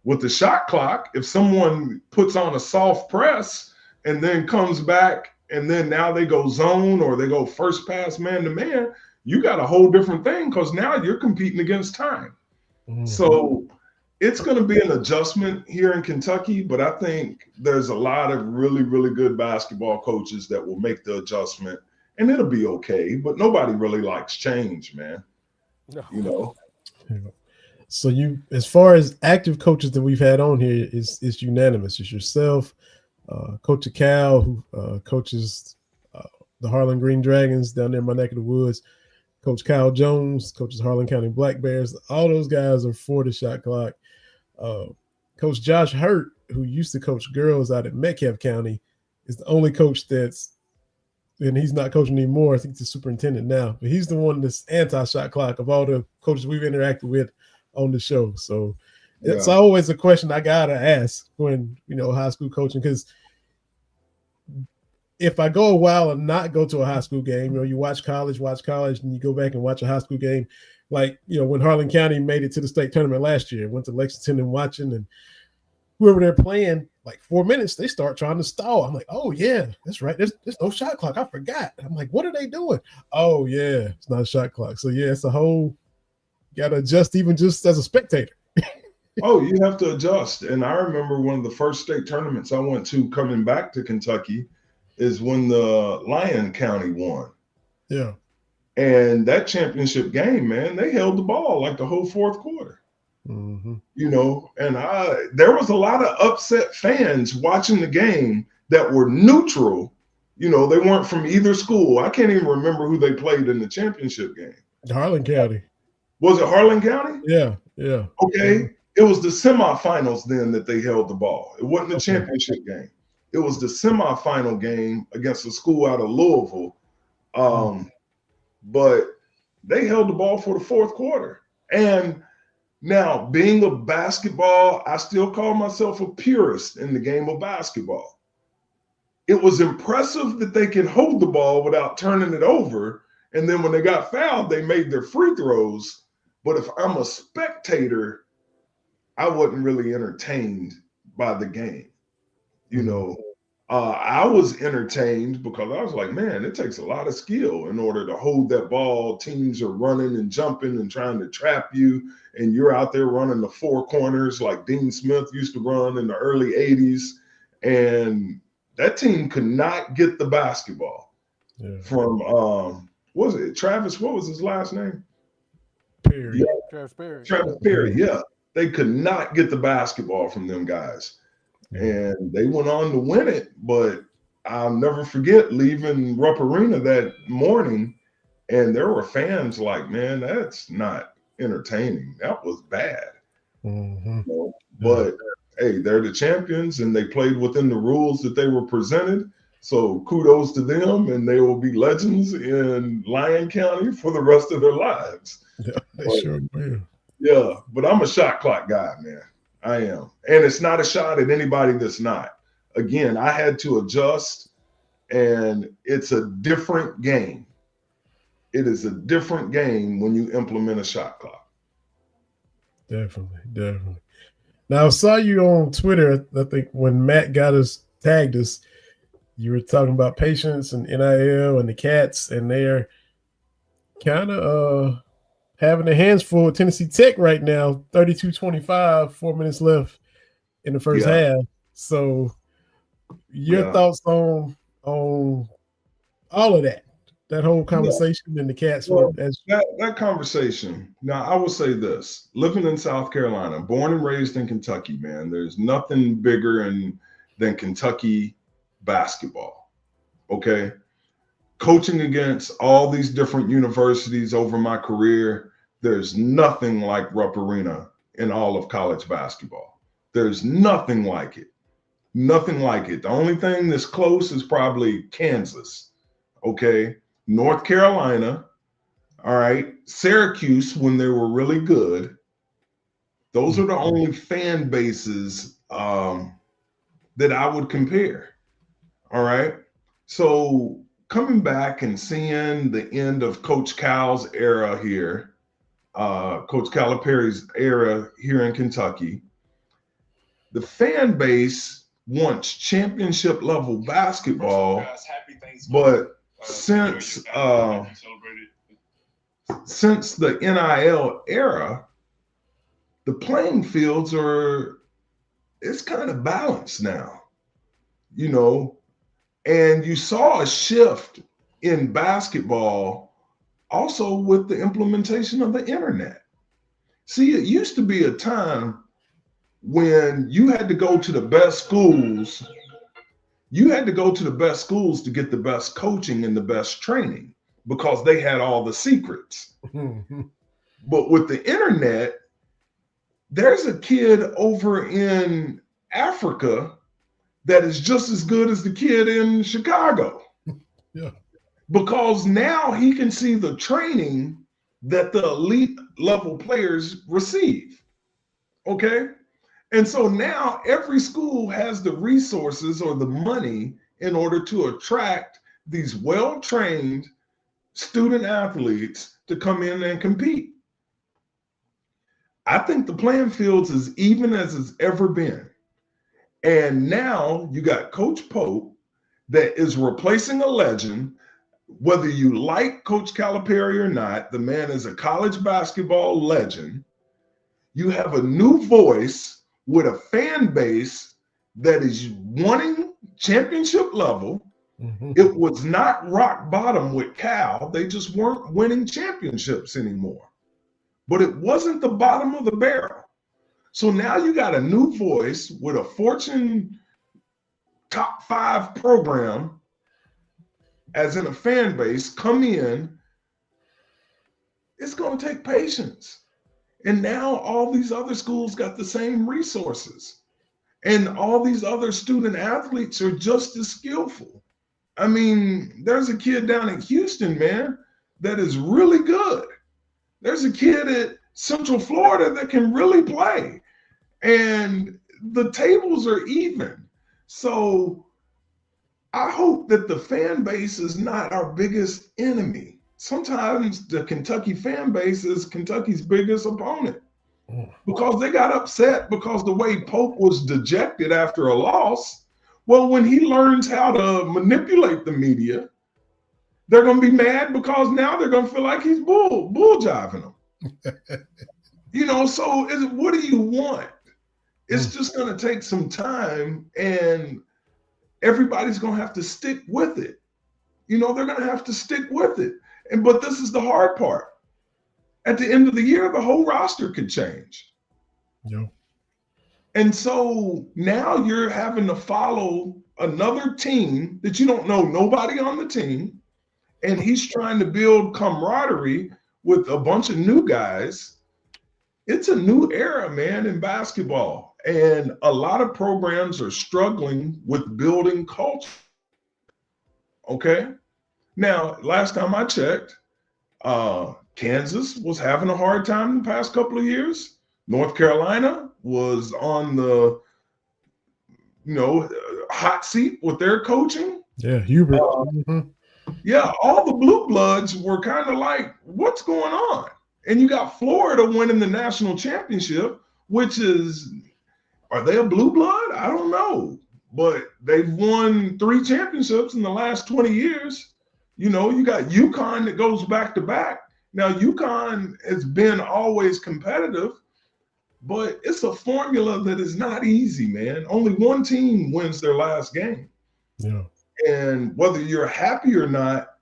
With the shot clock, if someone puts on a soft press and then comes back and then now they go zone or they go first pass man-to-man, you got a whole different thing because now you're competing against time. Mm-hmm. So it's going to be an adjustment here in Kentucky, but I think there's a lot of really, really good basketball coaches that will make the adjustment, and it'll be okay. But nobody really likes change, man. No. So as far as active coaches that we've had on here, it's unanimous. It's yourself, Coach Cal, who coaches the Harlan Green Dragons down there in my neck of the woods. Coach Kyle Jones, coaches Harlan County Black Bears. All those guys are for the shot clock. Coach Josh Hurt, who used to coach girls out at Metcalfe County, is the only coach and he's not coaching anymore. I think he's the superintendent now, but he's the one that's anti-shot clock of all the coaches we've interacted with on the show. So it's always a question I gotta ask when, high school coaching, because if I go a while and not go to a high school game, you watch college, and you go back and watch a high school game, like, when Harlan County made it to the state tournament last year, went to Lexington and watching, and whoever they're playing, like 4 minutes, they start trying to stall. I'm like, oh yeah, that's right. There's no shot clock. I forgot. I'm like, what are they doing? Oh yeah, it's not a shot clock. So yeah, it's a whole, got to adjust even just as a spectator. Oh, you have to adjust. And I remember one of the first state tournaments I went to coming back to Kentucky is when the Lyon County won. Yeah. And that championship game, man, they held the ball like the whole fourth quarter. Mm-hmm. And there was a lot of upset fans watching the game that were neutral. They weren't from either school. I can't even remember who they played in the championship game. Harlan County. Was it Harlan County? Yeah. Okay. It was the semifinals then that they held the ball. It wasn't the championship game. It was the semifinal game against a school out of Louisville. But they held the ball for the fourth quarter. And now, being a basketball, I still call myself a purist in the game of basketball. It was impressive that they can hold the ball without turning it over. And then when they got fouled, they made their free throws. But if I'm a spectator, I wasn't really entertained by the game. I was entertained because I was like, man, it takes a lot of skill in order to hold that ball. Teams are running and jumping and trying to trap you, and you're out there running the four corners like Dean Smith used to run in the early 80s. And that team could not get the basketball from, what was it, Travis? What was his last name? Perry. Yeah. Travis Perry. Travis Perry, yeah. They could not get the basketball from them guys. And they went on to win it, but I'll never forget leaving Rupp Arena that morning, and there were fans like, man, that's not entertaining. That was bad. Mm-hmm. But, hey, they're the champions, and they played within the rules that they were presented. So kudos to them, and they will be legends in Lyon County for the rest of their lives. Yeah, they sure will. Yeah, but I'm a shot clock guy, man. I am. And it's not a shot at anybody that's not. Again, I had to adjust, and it's a different game. It is a different game when you implement a shot clock. Definitely. Now, I saw you on Twitter, I think when Matt tagged us, you were talking about patience and NIL and the Cats, and they're kind of having their hands full with Tennessee Tech right now, 32-25, 4 minutes left in the first half. So your thoughts on all of that whole conversation and the Cats? Well, that conversation. Now, I will say this. Living in South Carolina, born and raised in Kentucky, man, there's nothing bigger than Kentucky basketball, okay? coaching against all these different universities over my career, there's nothing like Rupp Arena in all of college basketball. There's nothing like it. Nothing like it. The only thing that's close is probably Kansas, okay? North Carolina, all right? Syracuse when they were really good. Those are the only fan bases that I would compare, all right? So coming back and seeing the end of Coach Cal's era here, Coach Calipari's era here in Kentucky, the fan base wants championship level basketball, but since the NIL era, the playing fields it's kind of balanced now, you know, and you saw a shift in basketball also with the implementation of the internet. See, it used to be a time when you had to go to the best schools. You had to go to the best schools to get the best coaching and the best training because they had all the secrets. But with the internet, there's a kid over in Africa that is just as good as the kid in Chicago. Yeah. Because now he can see the training that the elite level players receive. Okay? And so now every school has the resources or the money in order to attract these well-trained student athletes to come in and compete. I think the playing fields is even as it's ever been. And now you got Coach Pope that is replacing a legend. Whether you like Coach Calipari or not, the man is a college basketball legend. You have a new voice with a fan base that is wanting championship level. It was not rock bottom with Cal. They just weren't winning championships anymore. But it wasn't the bottom of the barrel. So now you got a new voice with a Fortune top 5 program, as in a fan base, come in. It's going to take patience. And now all these other schools got the same resources. And all these other student athletes are just as skillful. I mean, there's a kid down in Houston, man, that is really good. There's a kid at Central Florida that can really play. And the tables are even. So I hope that the fan base is not our biggest enemy. Sometimes the Kentucky fan base is Kentucky's biggest opponent because they got upset because the way Pope was dejected after a loss. Well, when he learns how to manipulate the media, they're going to be mad because now they're going to feel like he's bull jiving them. You know, so what do you want? It's just going to take some time and everybody's going to have to stick with it. You know, they're going to have to stick with it. But this is the hard part. At the end of the year, the whole roster could change. Yeah. And so now you're having to follow another team that you don't know nobody on the team. And he's trying to build camaraderie with a bunch of new guys. It's a new era, man, in basketball. And a lot of programs are struggling with building culture. Okay? Now, last time I checked, Kansas was having a hard time the past couple of years. North Carolina was on the, hot seat with their coaching. Yeah, Hubert. Yeah, all the blue bloods were kind of like, what's going on? And you got Florida winning the national championship, which is, are they a blue blood? I don't know. But they've won 3 championships in the last 20 years. You know, you got UConn that goes back to back. Now, UConn has been always competitive, but it's a formula that is not easy, man. Only one team wins their last game. Yeah. And whether you're happy or not,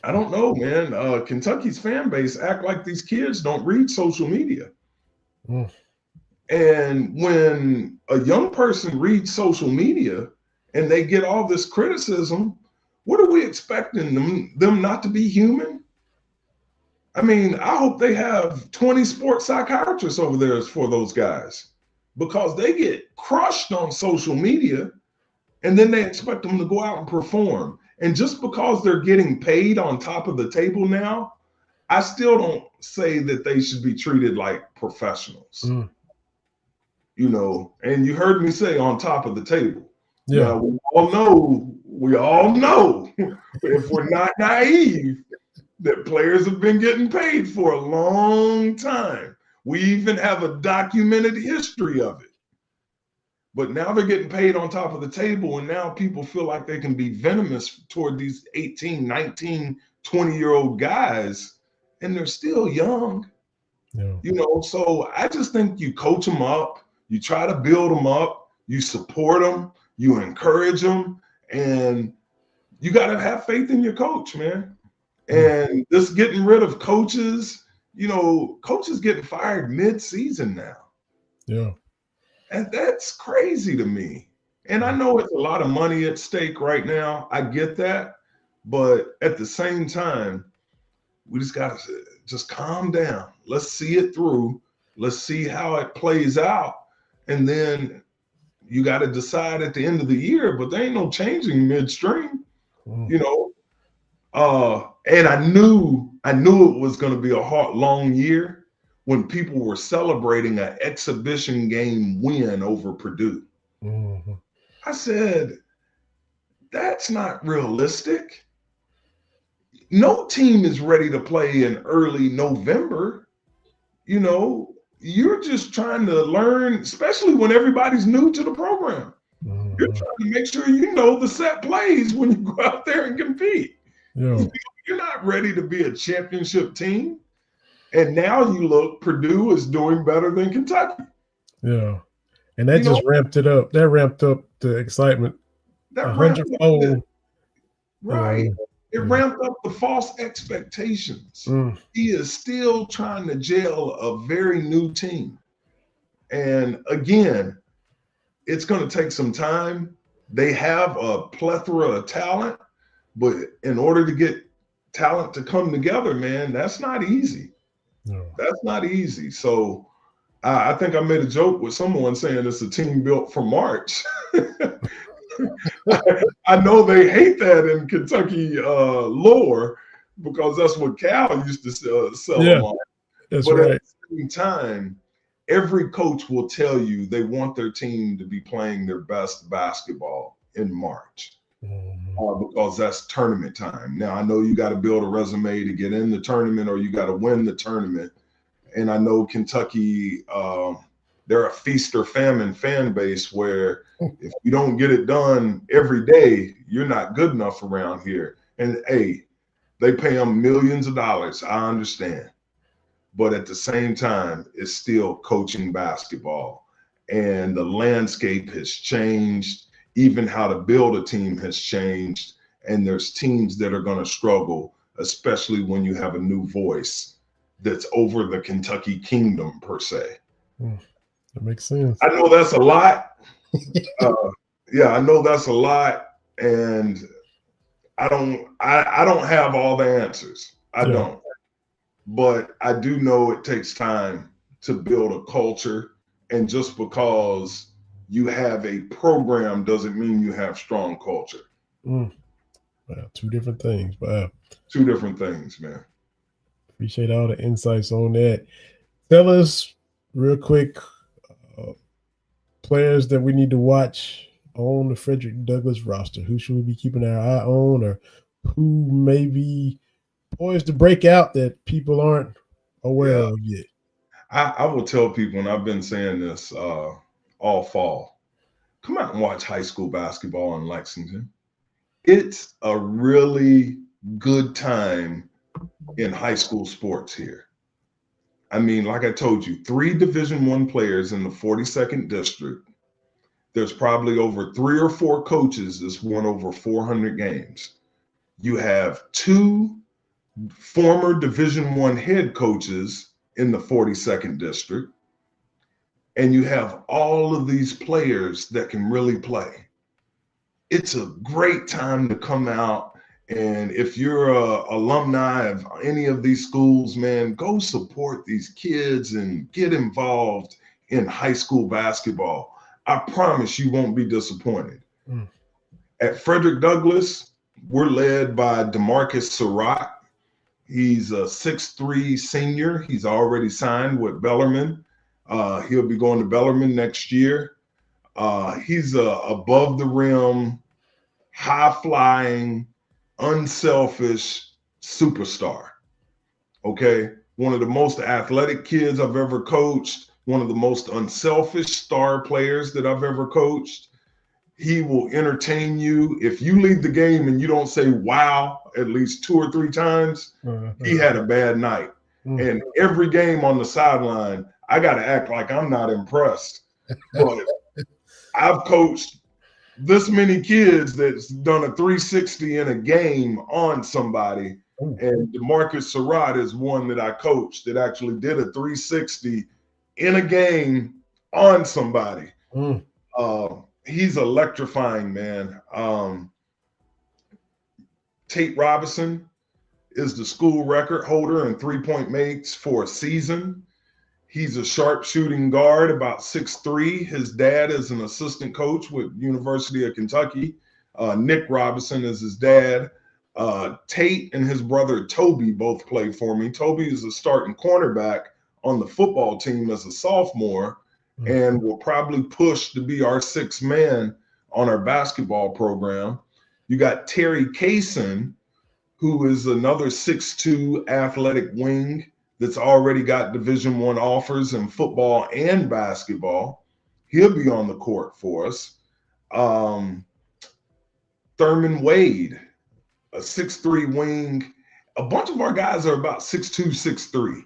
I don't know, man. Kentucky's fan base act like these kids don't read social media. And when a young person reads social media and they get all this criticism, What are we expecting them not to be human? I mean, I hope they have 20 sports psychiatrists over there for those guys, because they get crushed on social media and then they expect them to go out and perform. And just because they're getting paid on top of the table now, I still don't say that they should be treated like professionals. You know, and you heard me say on top of the table. Yeah. Now, we all know, if we're not naive, that players have been getting paid for a long time. We even have a documented history of it. But now they're getting paid on top of the table, and now people feel like they can be venomous toward these 18, 19, 20-year-old guys, and they're still young. Yeah. You know, so I just think you coach them up, you try to build them up, you support them, you encourage them, and you got to have faith in your coach, man. And this getting rid of coaches, you know, coaches getting fired mid-season now. Yeah. And that's crazy to me. And I know it's a lot of money at stake right now. I get that. But at the same time, we just got to just calm down. Let's see it through. Let's see how it plays out. And then you got to decide at the end of the year, but there ain't no changing midstream, you know. And I knew it was going to be a hard, long year when people were celebrating an exhibition game win over Purdue. I said, that's not realistic. No team is ready to play in early November. You know, you're just trying to learn, especially when everybody's new to the program. You're trying to make sure you know the set plays when you go out there and compete. Yeah. You're not ready to be a championship team. And now you look, Purdue is doing better than Kentucky. Yeah. And that just ramped it up. That ramped up the excitement. That 100-fold. Right. It ramped up the false expectations. He is still trying to gel a very new team. And again, it's going to take some time. They have a plethora of talent, but in order to get talent to come together, man, that's not easy. No. That's not easy. So I think I made a joke with someone saying it's a team built for March. I know they hate that in Kentucky lore, because that's what Cal used to sell them on. That's but right. At the same time, every coach will tell you they want their team to be playing their best basketball in March. Because that's tournament time. Now, I know you got to build a resume to get in the tournament, or you got to win the tournament. And I know Kentucky, they're a feast or famine fan base, where if you don't get it done every day, you're not good enough around here. And hey, they pay them millions of dollars. I understand. But at the same time, it's still coaching basketball. And the landscape has changed. Even how to build a team has changed. And there's teams that are going to struggle, especially when you have a new voice that's over the Kentucky kingdom, per se. That makes sense. I know that's a lot. I know that's a lot. And I don't have all the answers. I don't. But I do know it takes time to build a culture. And just because you have a program doesn't mean you have strong culture. Wow, two different things. Wow. Two different things, man. Appreciate all the insights on that. Tell us real quick, players that we need to watch on the Fredrick Douglass roster. Who should we be keeping our eye on, or who may be poised to break out that people aren't aware of yet? I will tell people, and I've been saying this all fall, come out and watch high school basketball in Lexington. It's a really good time in high school sports here. I mean, like I told you, 3 Division I players in the 42nd district. There's probably over 3 or 4 coaches that's won over 400 games. You have 2 former Division I head coaches in the 42nd district. And you have all of these players that can really play. It's a great time to come out And if you're a alumni of any of these schools, man, go support these kids and get involved in high school basketball. I promise you won't be disappointed. Mm. At Fredrick Douglass, we're led by DeMarcus Surratt. He's a 6'3" senior. He's already signed with Bellarmine. He'll be going to Bellarmine next year. He's a above the rim, high flying, unselfish superstar. Okay. One of the most athletic kids I've ever coached, one of the most unselfish star players that I've ever coached. He will entertain you. If you leave the game and you don't say wow at least 2 or 3 times, he had a bad night. And every game on the sideline, I got to act like I'm not impressed. But I've coached this many kids that's done a 360 in a game on somebody. And DeMarcus Surratt is one that I coached that actually did a 360 in a game on somebody. He's electrifying, man. Tate Robinson is the school record holder in 3-point makes for a season. He's a sharp shooting guard, about 6'3". His dad is an assistant coach with University of Kentucky. Nick Robinson is his dad. Tate and his brother Toby both play for me. Toby is a starting cornerback on the football team as a sophomore and will probably push to be our 6th man on our basketball program. You got Terry Kaysen, who is another 6'2" athletic wing that's already got Division I offers in football and basketball. He'll be on the court for us. Thurman Wade, a 6'3" wing. A bunch of our guys are about 6'2", 6'3".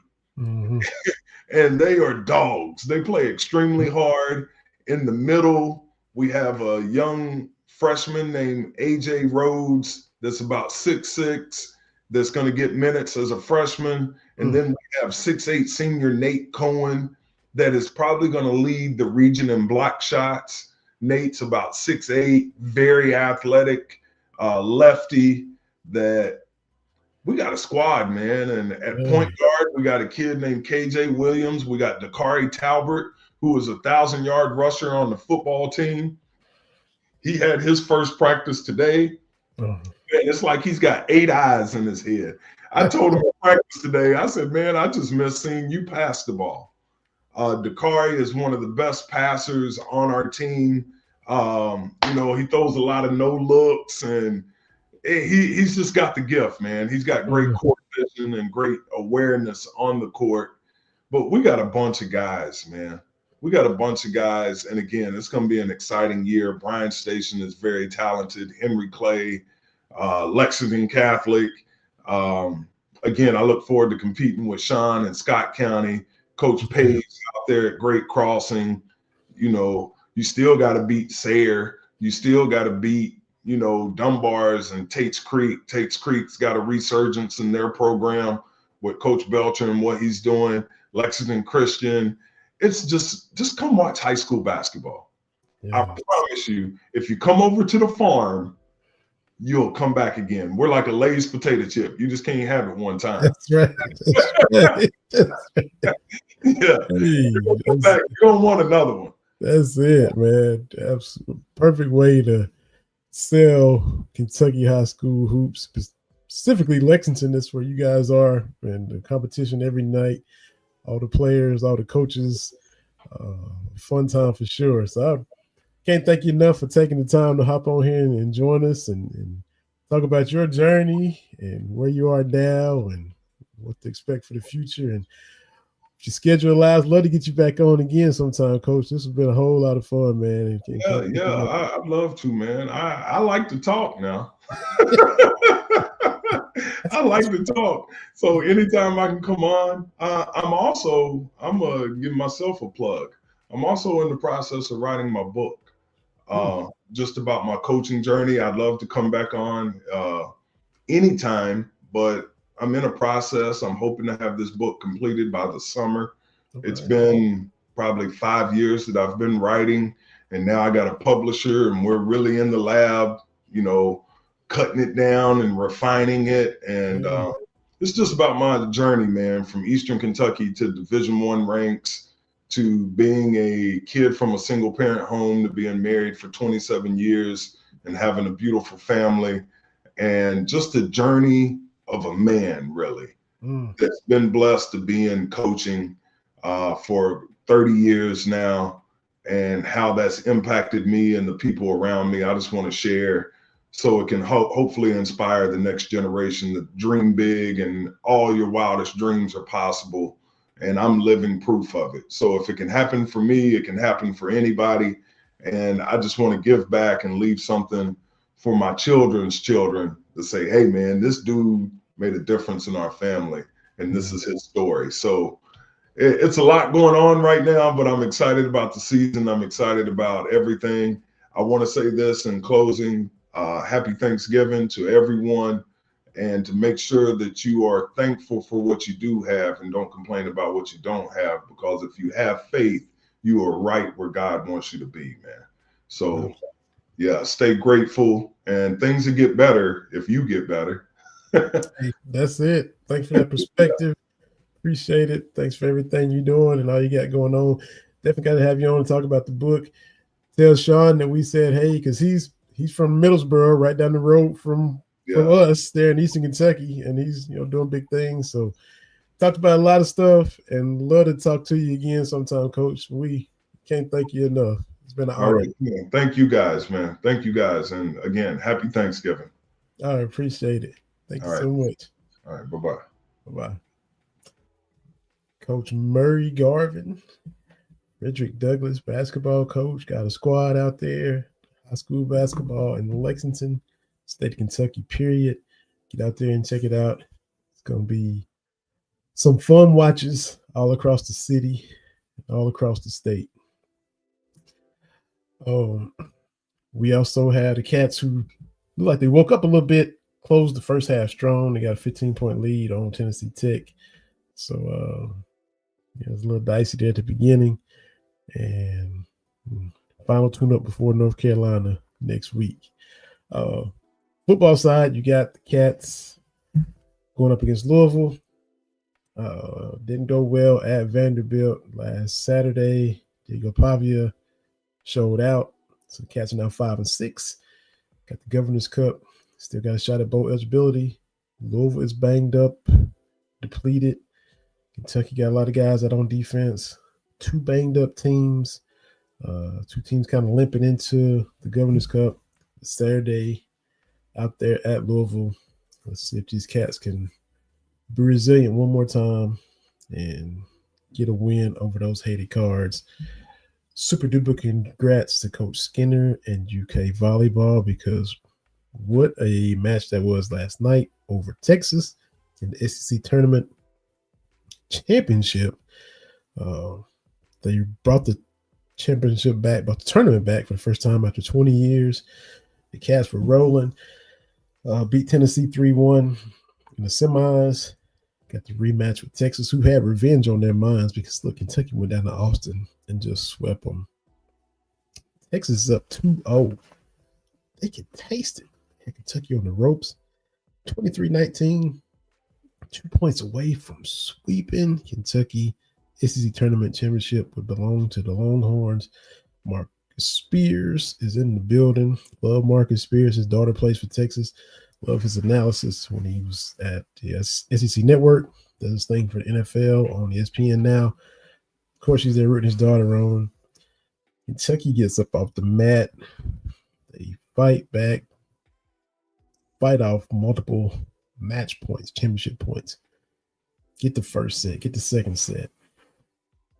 And they are dogs. They play extremely hard. In the middle, we have a young freshman named AJ Rhodes that's about 6'6", that's going to get minutes as a freshman. And then we have 6'8" senior Nate Cohen that is probably going to lead the region in block shots. Nate's about 6'8", very athletic, lefty. That we got a squad, man. And at point guard, we got a kid named KJ Williams. We got Dakari Talbert, who is a 1,000-yard rusher on the football team. He had his first practice today. And it's like he's got 8 eyes in his head. I told him at practice today, I said, man, I just miss seeing you pass the ball. Dakari is one of the best passers on our team. He throws a lot of no looks, and he's just got the gift, man. He's got great court vision and great awareness on the court. But we got a bunch of guys, man. We got a bunch of guys. And again, it's going to be an exciting year. Bryan Station is very talented. Henry Clay, Lexington Catholic. Again, I look forward to competing with Sean in Scott County. Coach Page out there at Great Crossing. You still got to beat Sayre. You still got to beat, Dunbar's and Tate's Creek. Tate's Creek's got a resurgence in their program with Coach Belcher and what he's doing. Lexington Christian. It's just come watch high school basketball. I promise you, if you come over to the farm, you'll come back again. We're like a Lay's potato chip. You just can't have it one time. That's right. Yeah. You don't want another one. That's it, man. Absolute perfect way to sell Kentucky high school hoops, specifically Lexington. That's where you guys are, and the competition every night. All the players, all the coaches, fun time for sure. So I can't thank you enough for taking the time to hop on here and join us and talk about your journey and where you are now and what to expect for the future. And if your schedule allows, love to get you back on again sometime, Coach. This has been a whole lot of fun, man. I'd love to, man. I like to talk now. I like to talk. So anytime I can come on, I'm going to give myself a plug. I'm also in the process of writing my book, just about my coaching journey. I'd love to come back on anytime, but I'm in a process. I'm hoping to have this book completed by the summer. Okay. It's been probably 5 years that I've been writing, and now I got a publisher, and we're really in the lab, cutting it down and refining it. And it's just about my journey, man, from Eastern Kentucky to Division I ranks, to being a kid from a single parent home, to being married for 27 years and having a beautiful family, and just a journey of a man, really, that's been blessed to be in coaching for 30 years now, and how that's impacted me and the people around me. I just want to share so it can hopefully inspire the next generation to dream big, and all your wildest dreams are possible. And I'm living proof of it. So if it can happen for me, it can happen for anybody. And I just want to give back and leave something for my children's children to say, hey, man, this dude made a difference in our family, and this is his story. So it's a lot going on right now, but I'm excited about the season. I'm excited about everything. I want to say this in closing. Happy Thanksgiving to everyone, and to make sure that you are thankful for what you do have and don't complain about what you don't have, because if you have faith, you are right where God wants you to be, man. So yeah, stay grateful, and things will get better if you get better. Hey, that's it. Thanks for that perspective. Appreciate it. Thanks for everything you're doing and all you got going on. Definitely got to have you on to talk about the book. Tell Sean that we said, hey, because he's from Middlesboro, right down the road from us there in Eastern Kentucky, and he's doing big things. So talked about a lot of stuff, and love to talk to you again sometime, Coach. We can't thank you enough. It's been an honor. All right, man. Thank you guys, man. Thank you guys, and again, happy Thanksgiving. I appreciate it. Thank you so much. All right, bye-bye. Bye-bye. Coach Murray Garvin, Fredrick Douglass basketball coach, got a squad out there, high school basketball in Lexington, state of Kentucky, period. Get out there and check it out. It's going to be some fun watches all across the city, all across the state. We also had the Cats who look like they woke up a little bit, closed the first half strong. They got a 15-point lead on Tennessee Tech. So it was a little dicey there at the beginning. And final tune-up before North Carolina next week. Football side, you got the Cats going up against Louisville. Didn't go well at Vanderbilt last Saturday. Diego Pavia showed out. So the Cats are now 5-6. Got the Governor's Cup. Still got a shot at bowl eligibility. Louisville is banged up, depleted. Kentucky got a lot of guys out on defense. Two banged up teams. Two teams kind of limping into the Governor's Cup Saturday out there at Louisville. Let's see if these Cats can be resilient one more time and get a win over those hated Cards. Super duper congrats to Coach Skinner and UK Volleyball, because what a match that was last night over Texas in the SEC Tournament Championship. They brought the championship back, brought the tournament back for the first time after 20 years. The Cats were rolling. Beat Tennessee 3-1 in the semis. Got the rematch with Texas, who had revenge on their minds because, look, Kentucky went down to Austin and just swept them. Texas is up 2-0. They can taste it. Had Kentucky on the ropes. 23-19. 2 points away from sweeping Kentucky. SEC Tournament Championship would belong to the Longhorns. Marcus Spears is in the building. Love Marcus Spears. His daughter plays for Texas. Love his analysis when he was at the SEC Network. Does his thing for the NFL on ESPN now. Of course, he's there rooting his daughter on. Kentucky gets up off the mat. They fight back. Fight off multiple match points, championship points. Get the first set. Get the second set.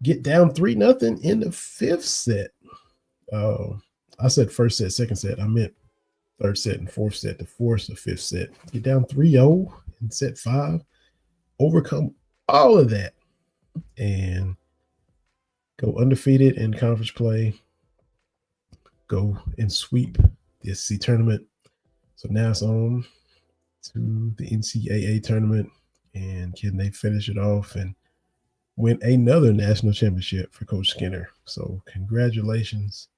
Get down 3-0 in the fifth set. I said first set, second set. I meant third set and fourth set to force the fifth set. Get down 3-0 in set 5. Overcome all of that and go undefeated in conference play. Go and sweep the SEC tournament. So now it's on to the NCAA tournament. And can they finish it off and win another national championship for Coach Skinner? So congratulations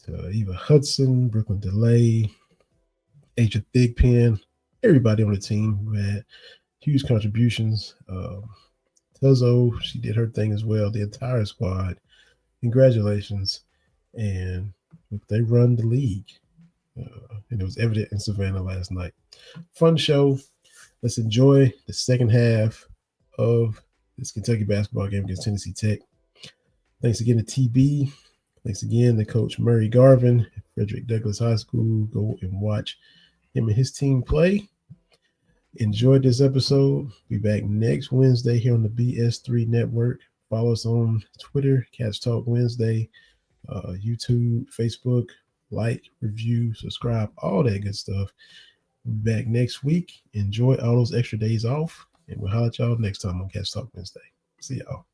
to Eva Hudson, Brooklyn DeLay, Agent Thigpen, everybody on the team who had huge contributions. Tuzzo, she did her thing as well. The entire squad, congratulations. And they run the league. And it was evident in Savannah last night. Fun show. Let's enjoy the second half of this Kentucky basketball game against Tennessee Tech. Thanks again to TB. Thanks again to Coach Murray Garvin at Fredrick Douglass High School. Go and watch him and his team play. Enjoyed this episode. Be back next Wednesday here on the BS3 Network. Follow us on Twitter, Cats Talk Wednesday, YouTube, Facebook. Like, review, subscribe, all that good stuff. We'll be back next week. Enjoy all those extra days off, and we'll holler at y'all next time on Cats Talk Wednesday. See y'all.